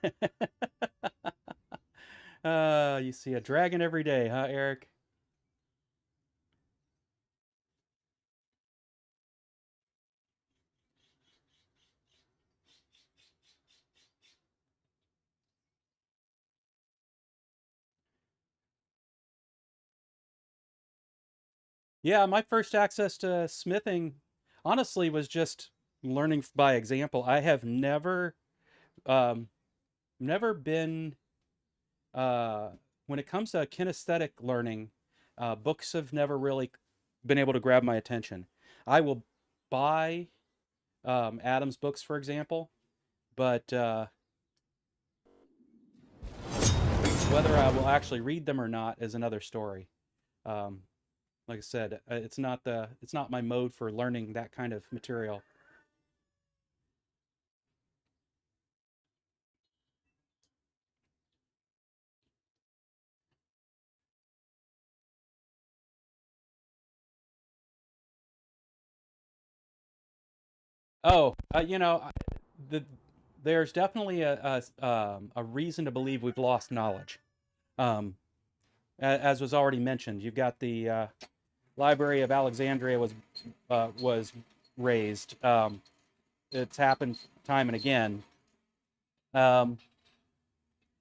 You see a dragon every day, huh, Eric? Yeah, my first access to smithing, honestly, was just learning by example. I have um, never been, when it comes to kinesthetic learning, books have never really been able to grab my attention. I will buy Adam's books, for example, but whether I will actually read them or not is another story. Um, like I said, it's not my mode for learning that kind of material. Oh, the there's definitely a reason to believe we've lost knowledge. Um, as was already mentioned, you've got the Library of Alexandria was raised. It's happened time and again. Um,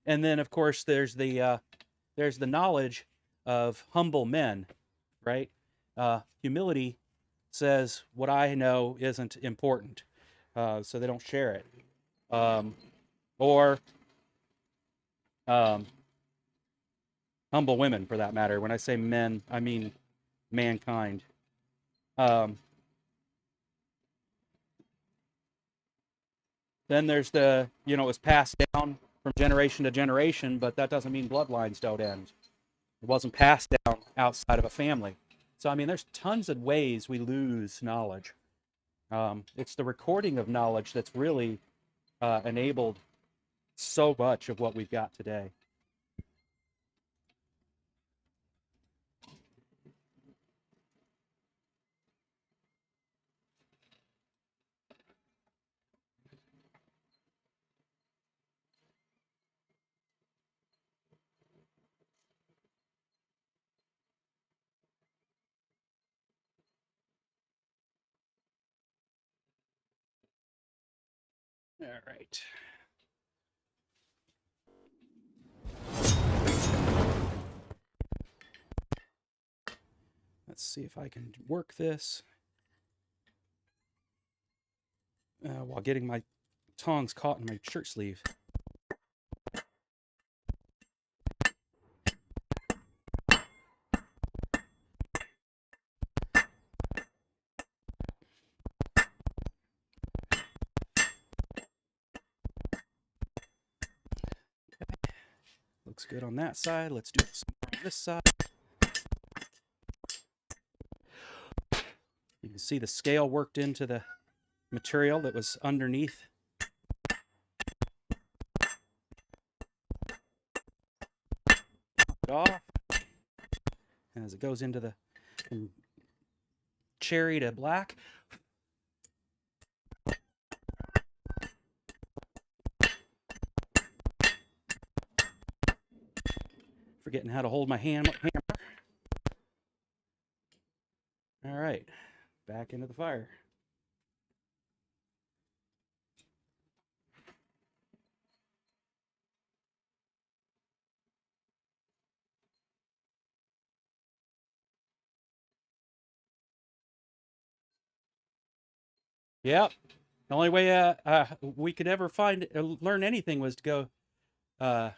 and then, of course, there's the knowledge of humble men, right? Humility says what I know isn't important, so they don't share it. Um, or um, humble women, for that matter. When I say men, I mean mankind. Um, then there's it was passed down from generation to generation, but that doesn't mean bloodlines don't end. It wasn't passed down outside of a family. So, I mean, there's tons of ways we lose knowledge. It's the recording of knowledge that's really enabled so much of what we've got today. All right. Let's see if I can work this while getting my tongs caught in my shirt sleeve. Looks good on that side. Let's do some more on this side. You can see the scale worked into the material that was underneath. It off as it goes into the cherry to black. Forgetting how to hold my hammer. All right, back into the fire. Yep. The only way we could ever learn anything was to go uh,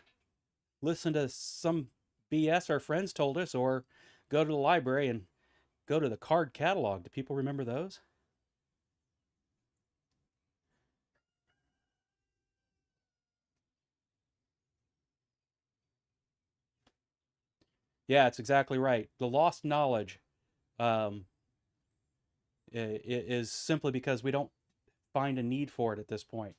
listen to some BS our friends told us, or go to the library and go to the card catalog. Do people remember those? Yeah, it's exactly right. The lost knowledge um, is simply because we don't find a need for it at this point.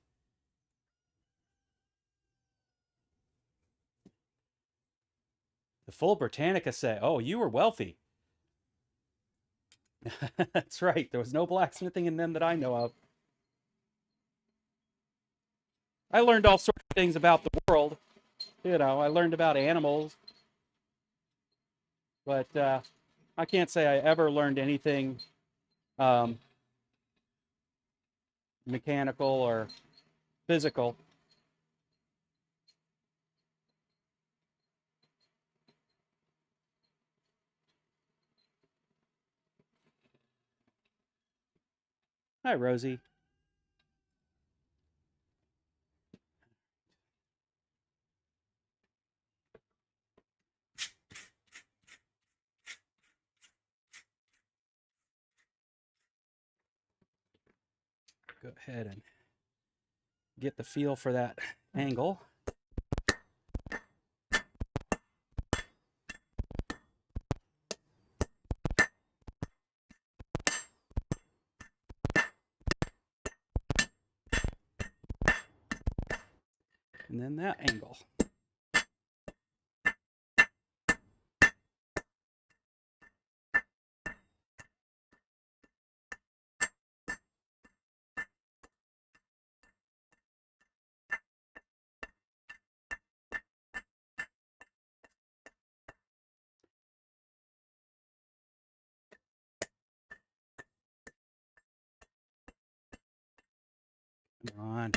The full Britannica say, "Oh, you were wealthy." That's right. There was no blacksmithing in them that I know of. I learned all sorts of things about the world. I learned about animals, but I can't say I ever learned anything um, mechanical or physical. Hi, Rosie. Go ahead and get the feel for that angle. And then that angle. Come on.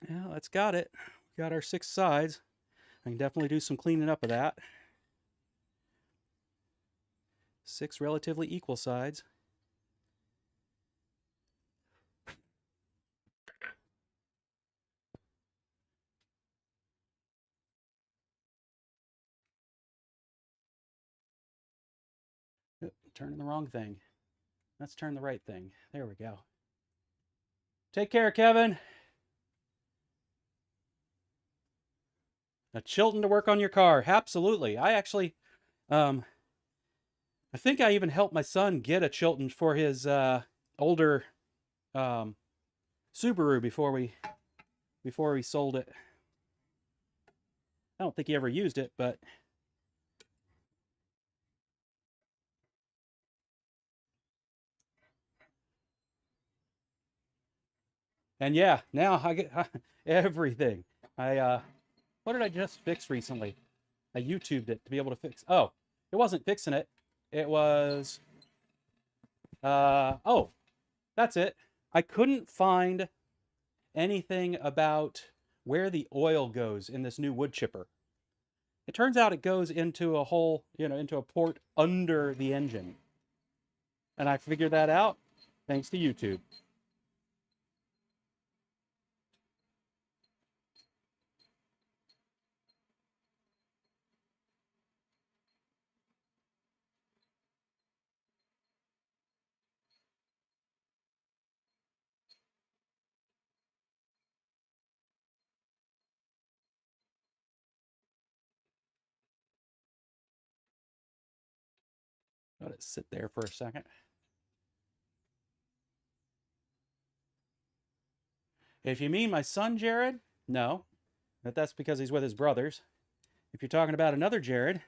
Yeah, that's got it. We got our 6 sides. I can definitely do some cleaning up of that. 6 relatively equal sides. Oop, turning the wrong thing. Let's turn the right thing. There we go. Take care, Kevin. A Chilton to work on your car. Absolutely. I actually, I think I even helped my son get a Chilton for his older Subaru before we sold it. I don't think he ever used it, but and yeah, now I get everything. What did I just fix recently? I YouTubed it to be able to fix. Oh, it wasn't fixing it. It was oh, that's it. I couldn't find anything about where the oil goes in this new wood chipper. It turns out it goes into a hole, into a port under the engine. And I figured that out thanks to YouTube. Let it sit there for a second. If you mean my son, Jared, no. That's because he's with his brothers. If you're talking about another Jared,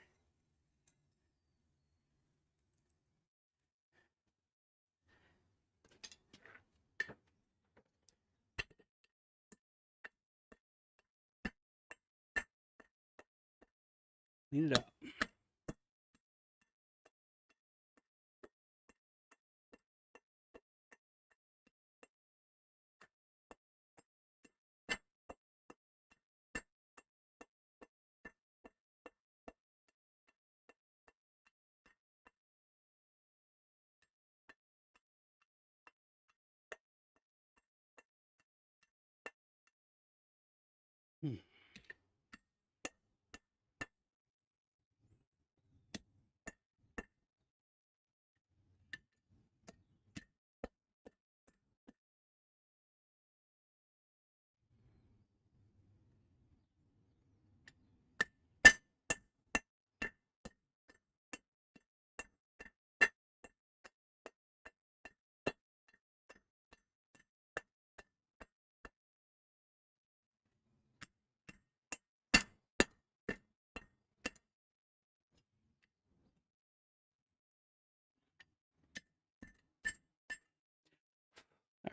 clean it up. Hmm.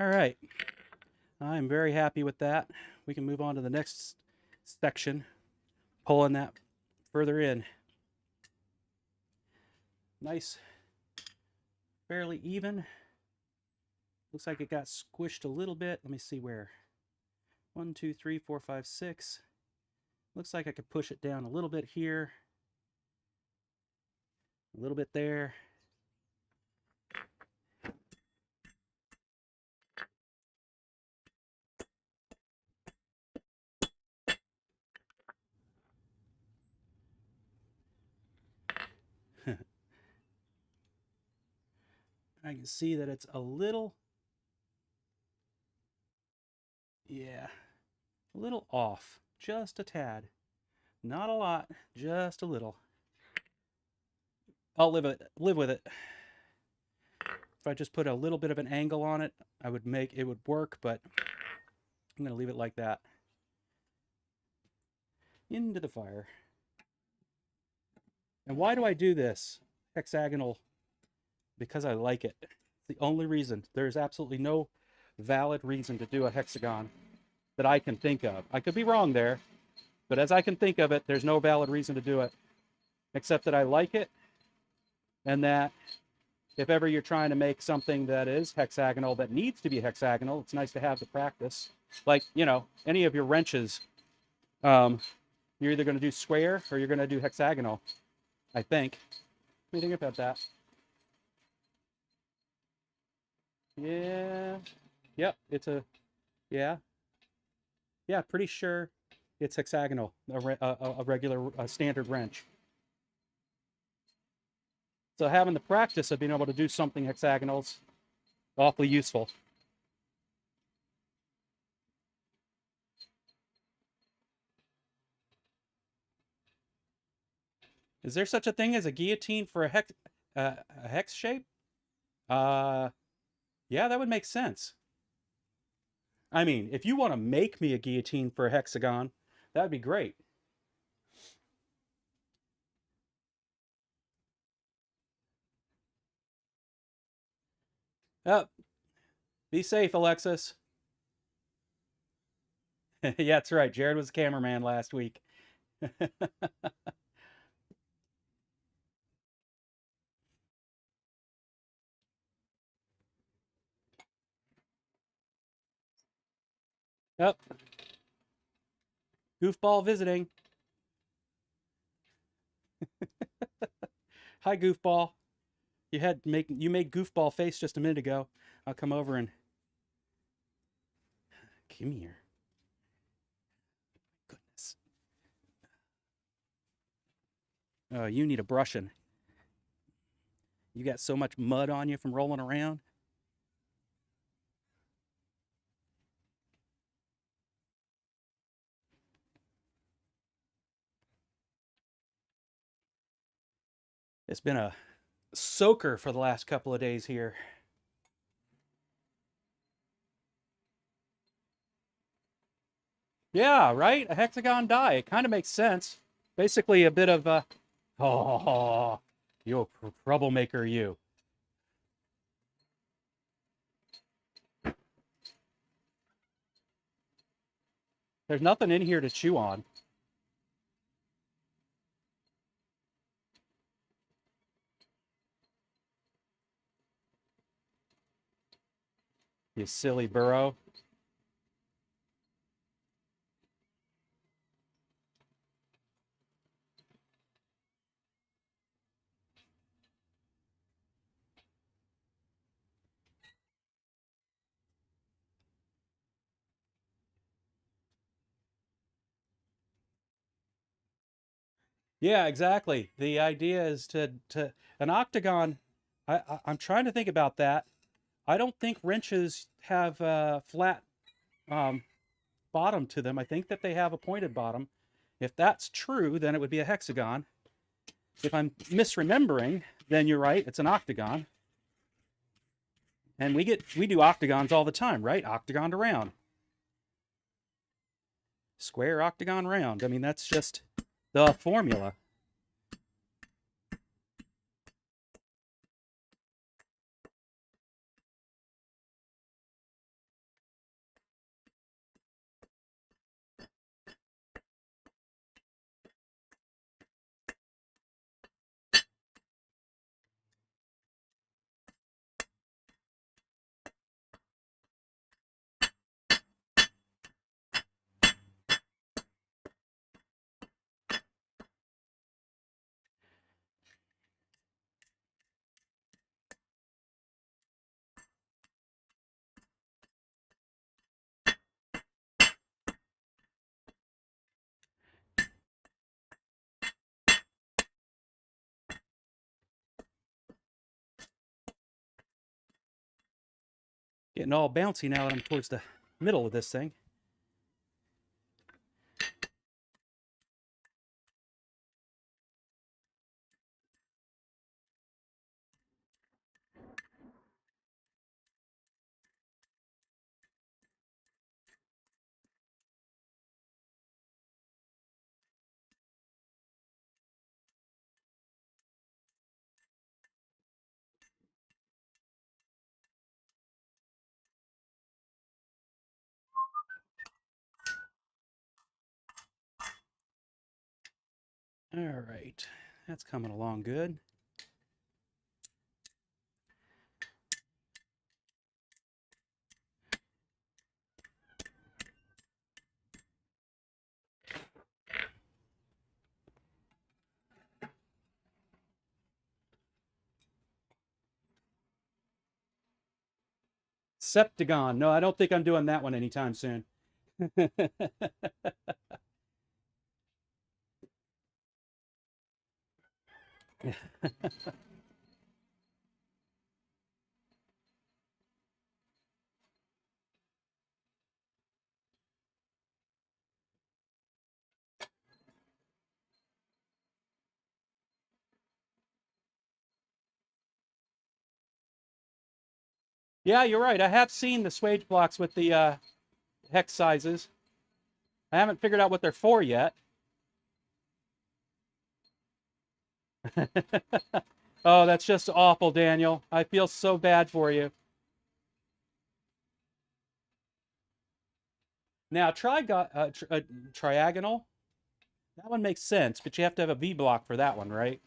All right. I'm very happy with that. We can move on to the next section, pulling that further in. Nice, fairly even. Looks like it got squished a little bit. Let me see where. 1, 2, 3, 4, 5, 6. Looks like I could push it down a little bit here. A little bit there. I can see that it's a little, yeah, a little off. Just a tad. Not a lot, just a little. I'll live with it. If I just put a little bit of an angle on it, it would work, but I'm going to leave it like that. Into the fire. And why do I do this? Hexagonal, because I like it. It's the only reason. There's absolutely no valid reason to do a hexagon that I can think of. I could be wrong there, but as I can think of it, there's no valid reason to do it, except that I like it, and that if ever you're trying to make something that is hexagonal, that needs to be hexagonal, it's nice to have the practice. Like, you know, any of your wrenches, you're either going to do square or you're going to do hexagonal, I think. What do you think about that? Yeah. Yep. It's a, yeah. Yeah, pretty sure it's hexagonal, a regular, standard wrench. So having the practice of being able to do something hexagonal's awfully useful. Is there such a thing as a guillotine for a hex shape? Uh, yeah, that would make sense. I mean, if you want to make me a guillotine for a hexagon, that'd be great. Oh, be safe, Alexis. Yeah, that's right. Jared was the cameraman last week. Yep. Goofball visiting. Hi, Goofball. You made Goofball face just a minute ago. I'll come over and come here. Goodness. Oh, you need a brushing. You got so much mud on you from rolling around. It's been a soaker for the last couple of days here. Yeah, right? A hexagon die. It kind of makes sense. Basically, a bit of a. Oh, you troublemaker, you. There's nothing in here to chew on. You silly burro. Yeah, exactly. The idea is to an octagon. I'm trying to think about that. I don't think wrenches have a flat um, bottom to them. I think that they have a pointed bottom. If that's true, then it would be a hexagon. If I'm misremembering, then you're right. It's an octagon. And we do octagons all the time, right? Octagon to round. Square, octagon, round. I mean, that's just the formula. Getting all bouncy now that I'm towards the middle of this thing. All right, that's coming along good. Septagon. No, I don't think I'm doing that one anytime soon. Yeah, you're right. I have seen the swage blocks with the hex sizes. I haven't figured out what they're for yet. Oh, that's just awful, Daniel. I feel so bad for you. Now, triagonal, that one makes sense, but you have to have a V block for that one, right?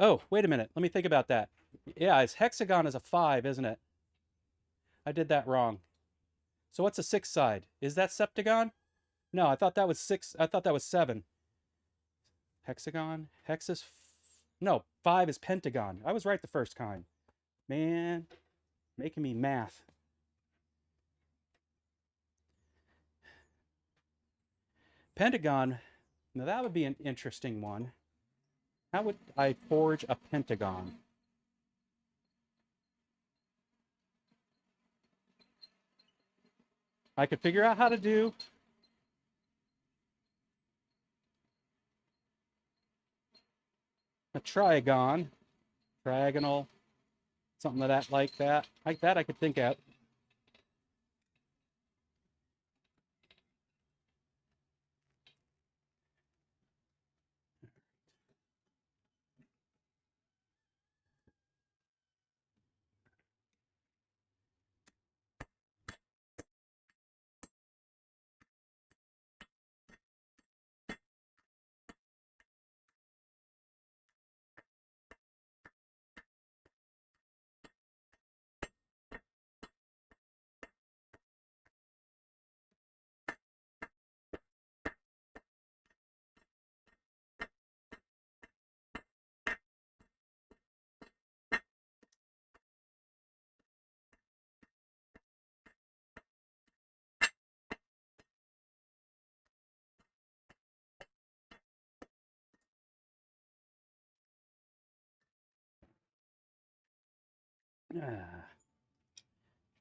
Oh, wait a minute. Let me think about that. Yeah, it's hexagon is a 5, isn't it? I did that wrong. So what's a 6 side? Is that septagon? No, I thought that was 6. I thought that was 7. Hexagon? Hex is... No, 5 is pentagon. I was right the first time. Man, making me math. Pentagon, now that would be an interesting one. How would I forge a pentagon? I could figure out how to do a triagon, triagonal, something like that, like that I could think of.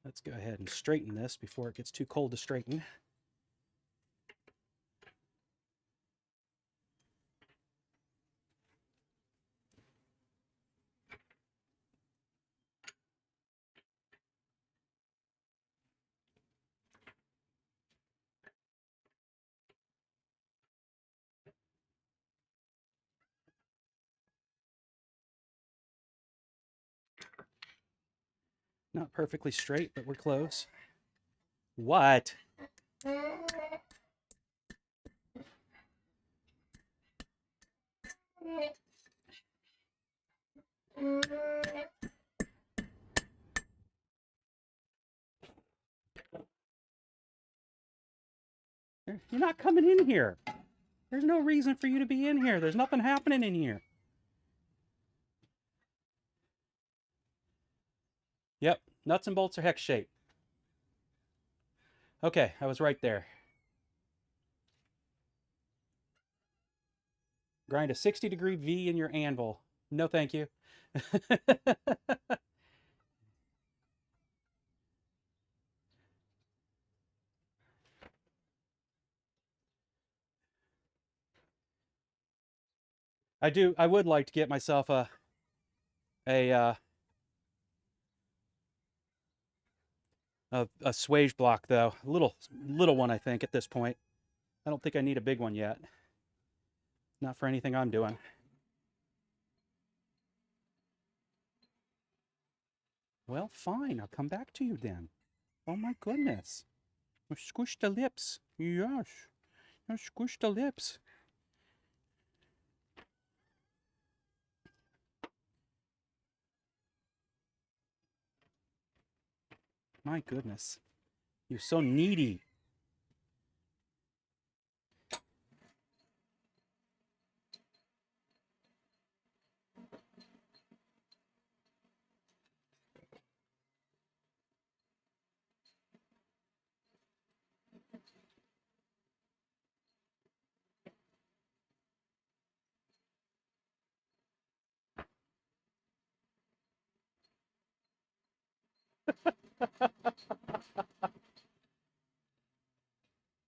Let's go ahead and straighten this before it gets too cold to straighten. Not perfectly straight, but we're close. What? You're not coming in here. There's no reason for you to be in here. There's nothing happening in here. Yep, nuts and bolts are hex shape. Okay, I was right there. Grind a 60-degree V in your anvil. No, thank you. I would like to get myself a swage block though. A little one, I think, at this point. I don't think I need a big one yet. Not for anything I'm doing. Well, fine. I'll come back to you then. Oh my goodness. Squish the lips. Yes. Squish the lips. My goodness. You're so needy.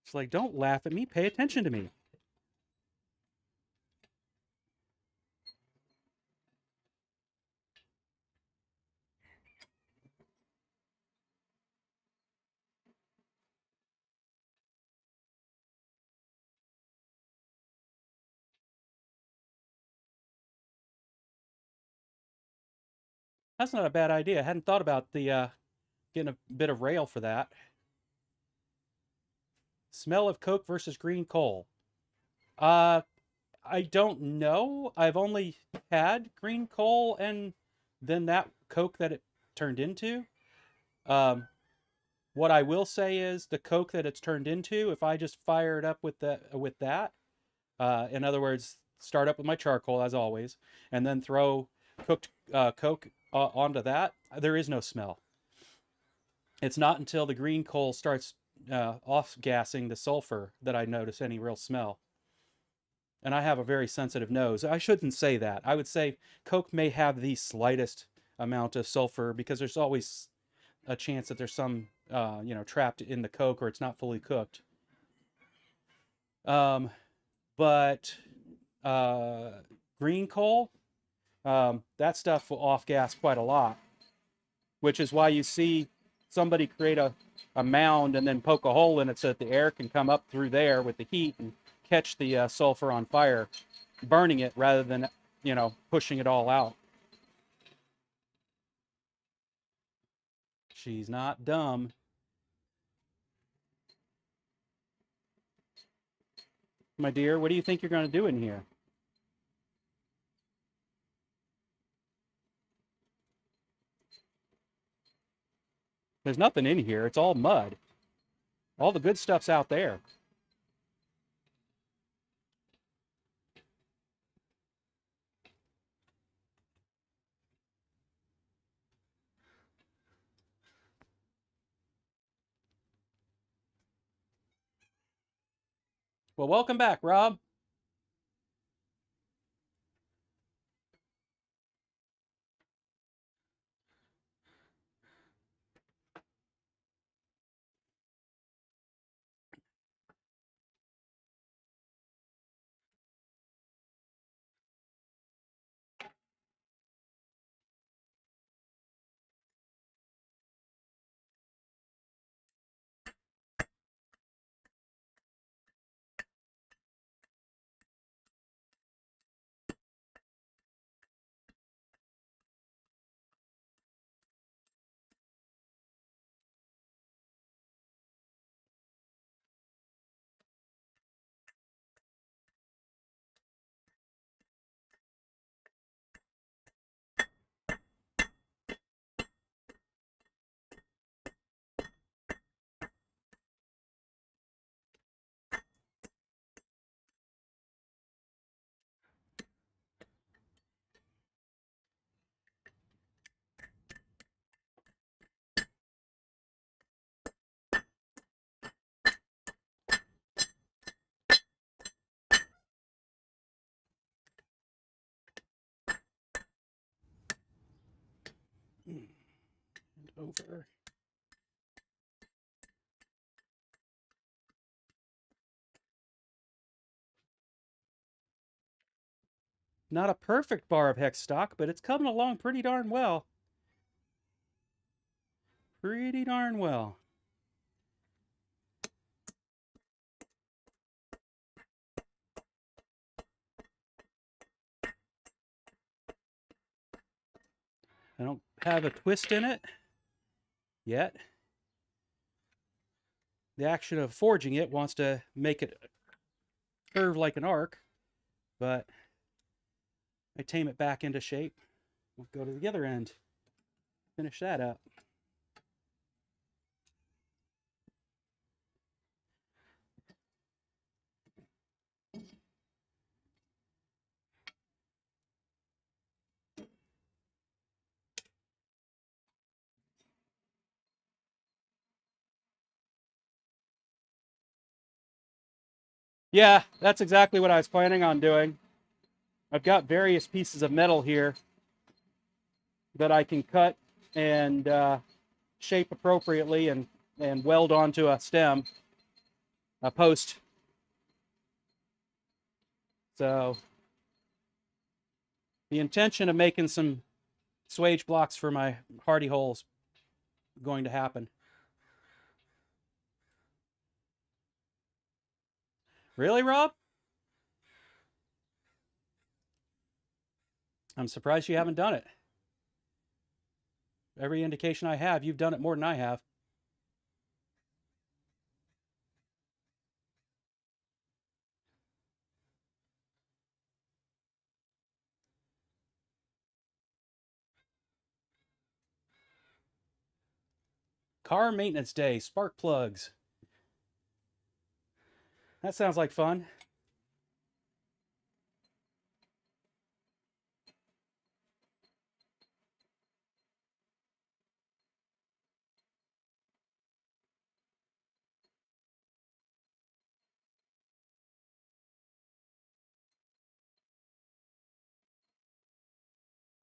It's like, don't laugh at me. Pay attention to me. That's not a bad idea. I hadn't thought about the getting a bit of rail for that. Smell of coke versus green coal. Uh, I don't know. I've only had green coal and then that coke that it turned into. Um, what I will say is the coke that it's turned into, if I just fire it up with that, in other words, start up with my charcoal as always, and then throw cooked coke onto that, there is no smell. It's not until the green coal starts off gassing the sulfur that I notice any real smell. And I have a very sensitive nose. I shouldn't say that. I would say coke may have the slightest amount of sulfur because there's always a chance that there's some trapped in the coke or it's not fully cooked. But green coal, that stuff will off gas quite a lot, which is why you see somebody create a mound and then poke a hole in it so that the air can come up through there with the heat and catch the sulfur on fire, burning it rather than, pushing it all out. She's not dumb. My dear, what do you think you're going to do in here? There's nothing in here. It's all mud. All the good stuff's out there. Well, welcome back, Rob. And over. Not a perfect bar of hex stock, but it's coming along pretty darn well. Pretty darn well. I don't have a twist in it yet. The action of forging it wants to make it curve like an arc, but I tame it back into shape. We'll go to the other end, finish that up. Yeah, that's exactly what I was planning on doing. I've got various pieces of metal here that I can cut and shape appropriately and weld onto a stem, a post. So the intention of making some swage blocks for my hardy holes going to happen. Really, Rob? I'm surprised you haven't done it. Every indication I have, you've done it more than I have. Car maintenance day, spark plugs. That sounds like fun.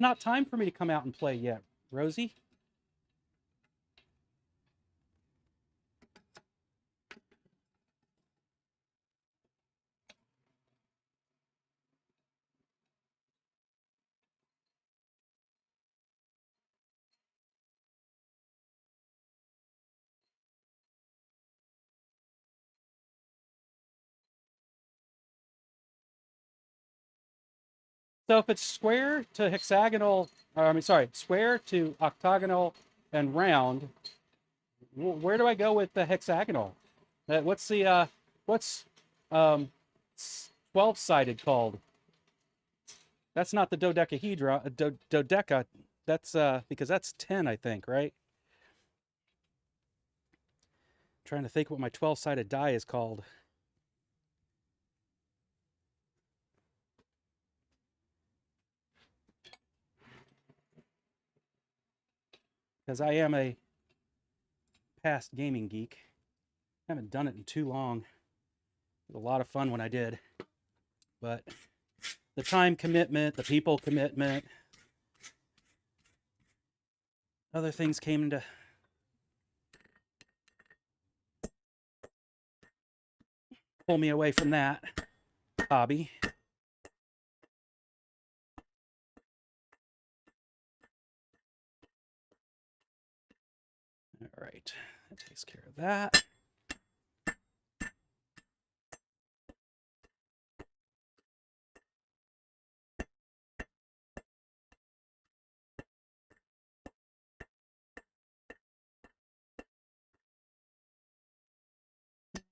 Not time for me to come out and play yet, Rosie. So if it's square to hexagonal, square to octagonal and round, where do I go with the hexagonal? What's the what's 12-sided called? That's not the dodecahedron, dodeca. That's because that's 10, I think, right? I'm trying to think what my 12-sided die is called. Because I am a past gaming geek. I haven't done it in too long. It was a lot of fun when I did. But the time commitment, the people commitment, other things came into pull me away from that hobby. All right, that takes care of that.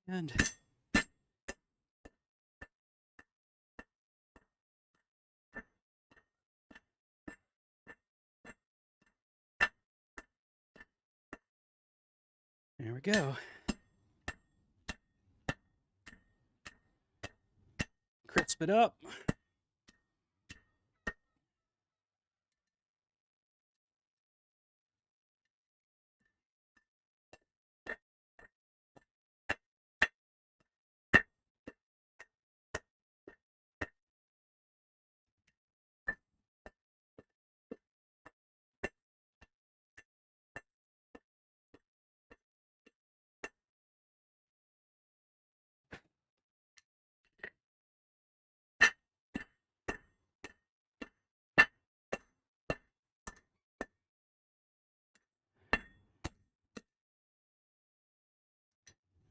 And there we go. Crisp it up.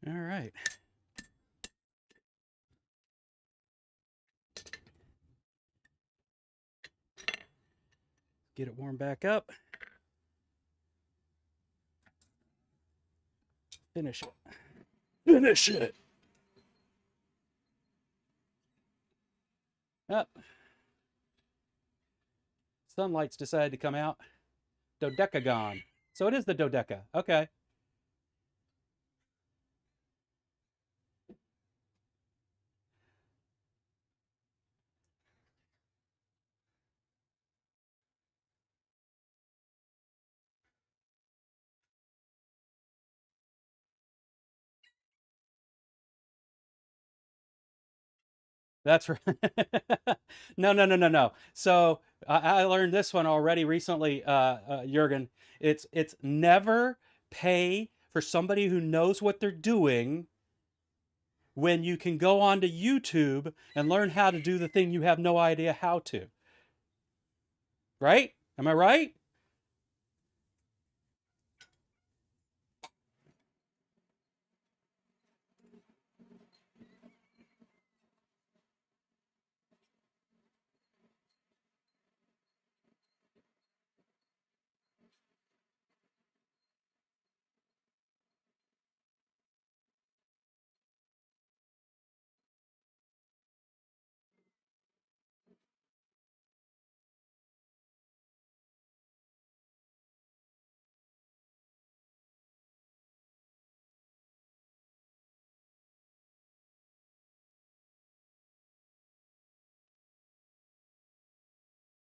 All right. Get it warmed back up. Finish it. Finish it. Up. Sunlight's decided to come out. Dodecagon. So it is the dodeca. Okay. That's right. No, no, no, no, no. So I learned this one already recently, Jurgen. It's never pay for somebody who knows what they're doing when you can go onto YouTube and learn how to do the thing you have no idea how to. Right? Am I right?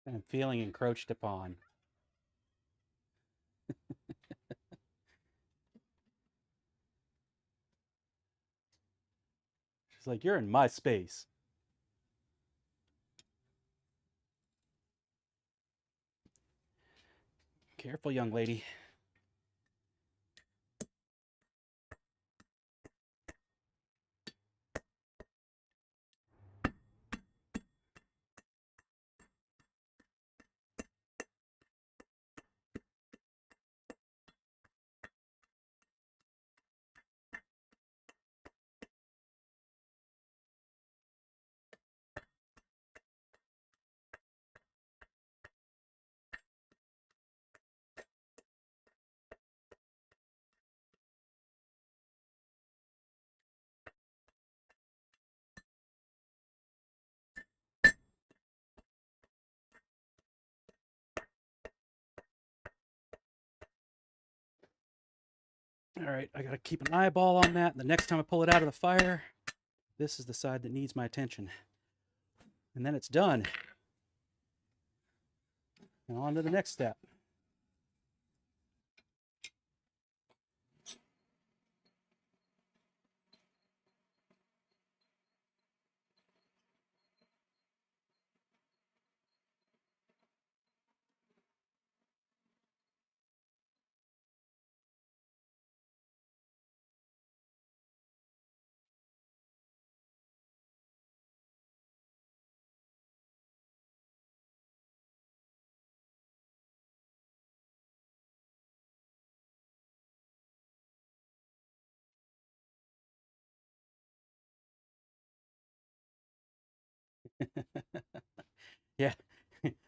I'm feeling encroached upon. She's like, you're in my space. Careful, young lady. All right, I got to keep an eyeball on that. The next time I pull it out of the fire, this is the side that needs my attention. And then it's done. And on to the next step. Yeah.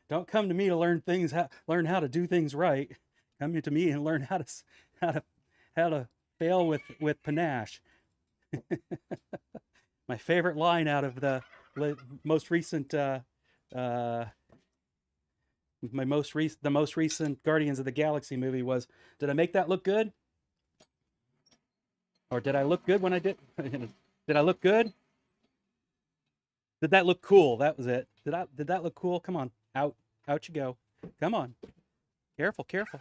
Don't come to me to learn things, learn how to do things right. Come to me and learn how to how to fail with panache. My favorite line out of the most recent uh, the most recent Guardians of the Galaxy movie was, "Did I make that look good? Or did I look good when I did? Did I look good? Did that look cool? That was it. Did that look cool? Come on, out you go. Come on, careful, careful.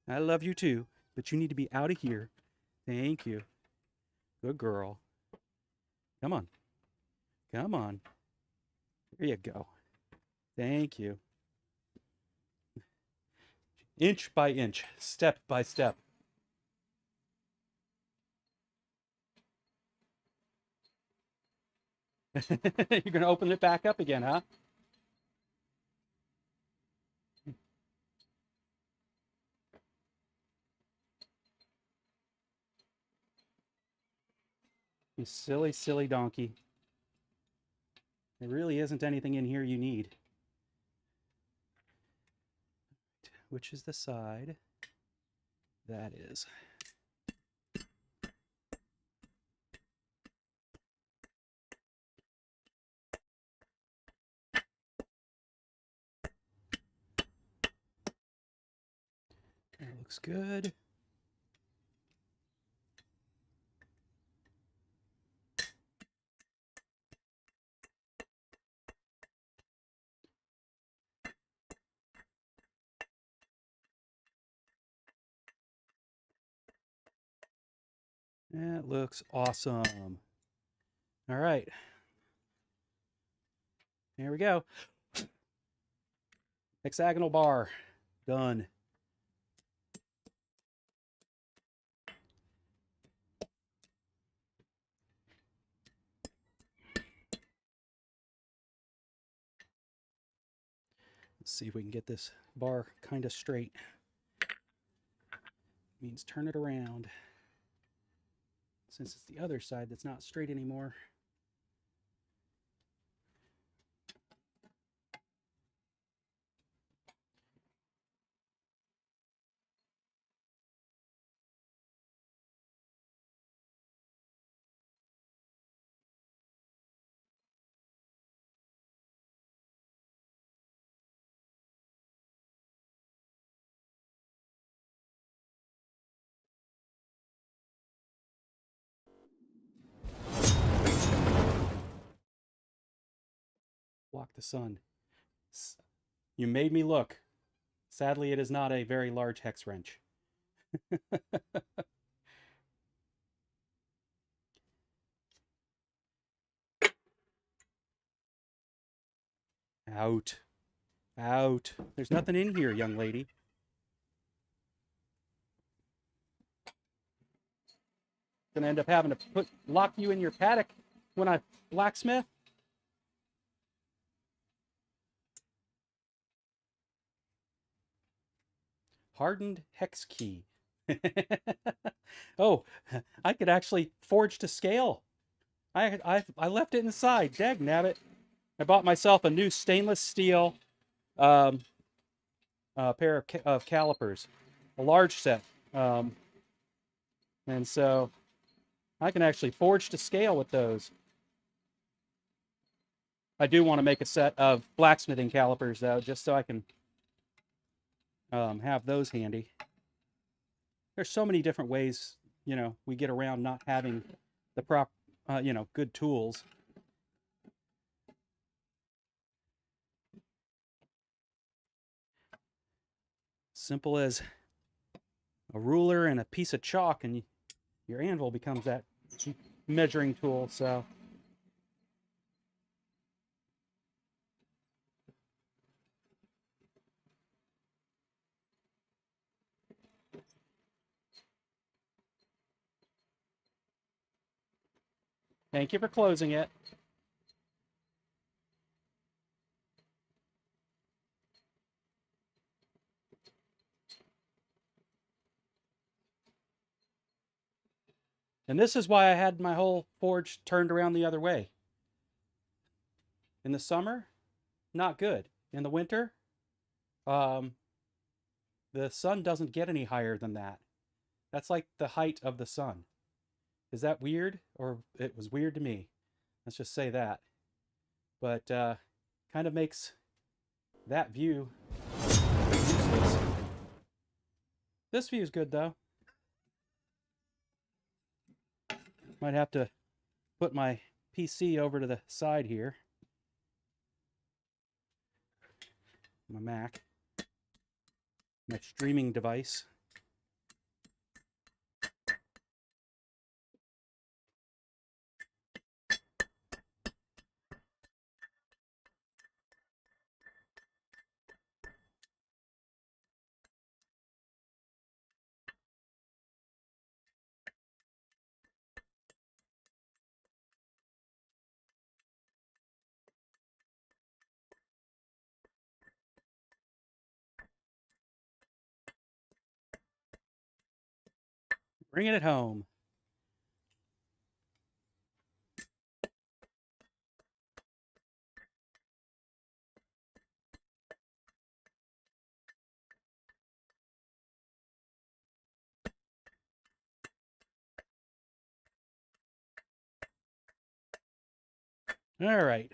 I love you too, but you need to be out of here. Thank you. Good girl. Come on, come on. There you go. Thank you. Inch by inch, step by step. You're gonna open it back up again, huh? You silly, silly donkey. There really isn't anything in here you need. Which is the side? That is. Looks good. That looks awesome. All right. There we go. Hexagonal bar. Done. Let's see if we can get this bar kind of straight. Means turn it around. Since it's the other side that's not straight anymore. Block the sun. You made me look. Sadly, it is not a very large hex wrench. Out. Out. There's nothing in here, young lady. Gonna end up having to lock you in your paddock when I blacksmith. Hardened hex key. Oh, I could actually forge to scale. I left it inside. Dag nabbit. I bought myself a new stainless steel pair of calipers, a large set, and so I can actually forge to scale with those. I do want to make a set of blacksmithing calipers though, just so I can have those handy. There's so many different ways, you know, we get around not having the you know, good tools. Simple as a ruler and a piece of chalk, and your anvil becomes that measuring tool. So thank you for closing it. And this is why I had my whole forge turned around the other way. In the summer, not good. In the winter, the sun doesn't get any higher than that. That's like the height of the sun. Is that weird? Or it was weird to me. Let's just say that. But kind of makes that view useless. This view is good though. Might have to put my PC over to the side here. My Mac. My streaming device. Bringing it home. All right.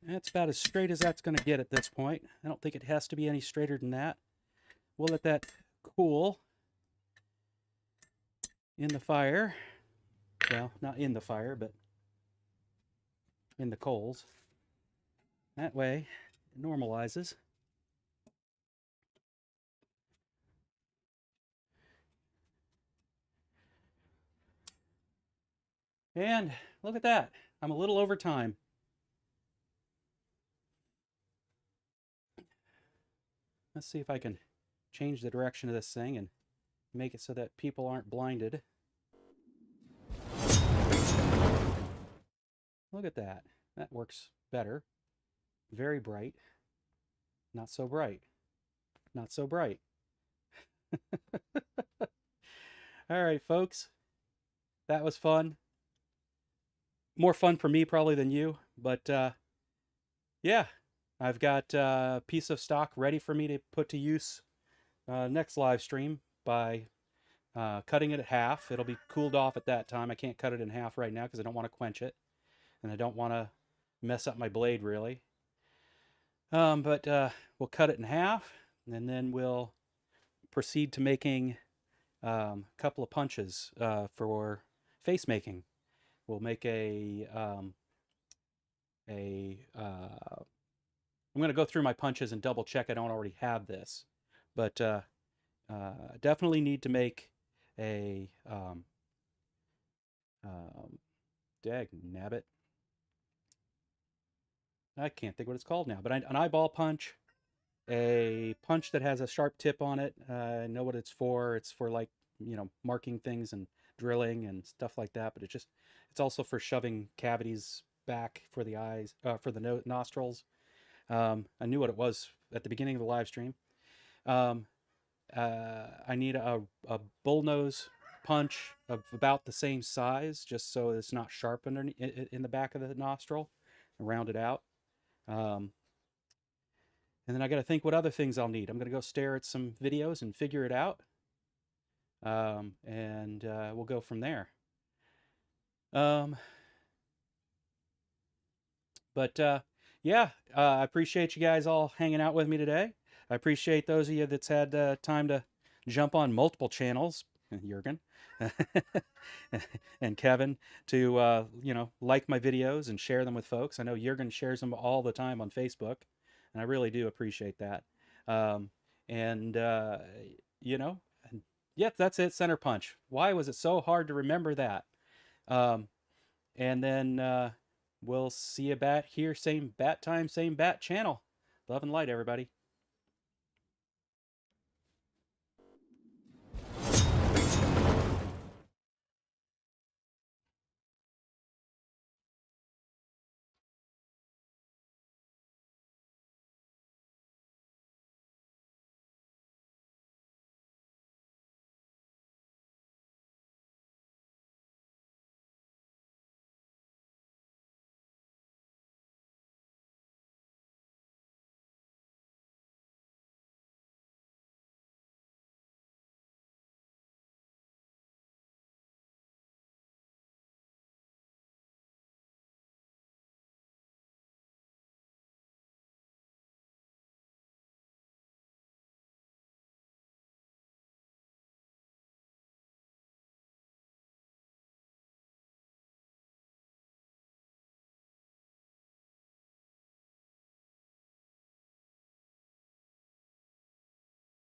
That's about as straight as that's going to get at this point. I don't think it has to be any straighter than that. we'll let that cool in the fire. Well, not in the fire, but in the coals. That way, it normalizes. And look at that. I'm a little over time. Let's see if I can change the direction of this thing and make it so that people aren't blinded. Look at that. That works better. Very bright. Not so bright. Not so bright. All right, folks. That was fun. More fun for me probably than you, but yeah, I've got a piece of stock ready for me to put to use next live stream by cutting it at half. It'll be cooled off at that time. I can't cut it in half right now because I don't want to quench it, and I don't want to mess up my blade really. But we'll cut it in half, and then we'll proceed to making a couple of punches for face making. We'll make I'm going to go through my punches and double check I don't already have this, but definitely need to make a dag nabbit. I can't think what it's called now, but an eyeball punch, a punch that has a sharp tip on it. I know what it's for. It's for, like, marking things and drilling and stuff like that, but it's also for shoving cavities back for the eyes, for the nostrils. I knew what it was at the beginning of the live stream. I need a bullnose punch of about the same size, just so it's not sharp underneath in the back of the nostril, and round it out. And then I got to think what other things I'll need. I'm going to go stare at some videos and figure it out. And we'll go from there. Yeah, I appreciate you guys all hanging out with me today. I appreciate those of you that's had time to jump on multiple channels, Jurgen and Kevin, to like my videos and share them with folks. I know Jurgen shares them all the time on Facebook, and I really do appreciate that. Yep, that's it. Center punch. Why was it so hard to remember that? And then we'll see you back here, same bat time, same bat channel. Love and light, everybody.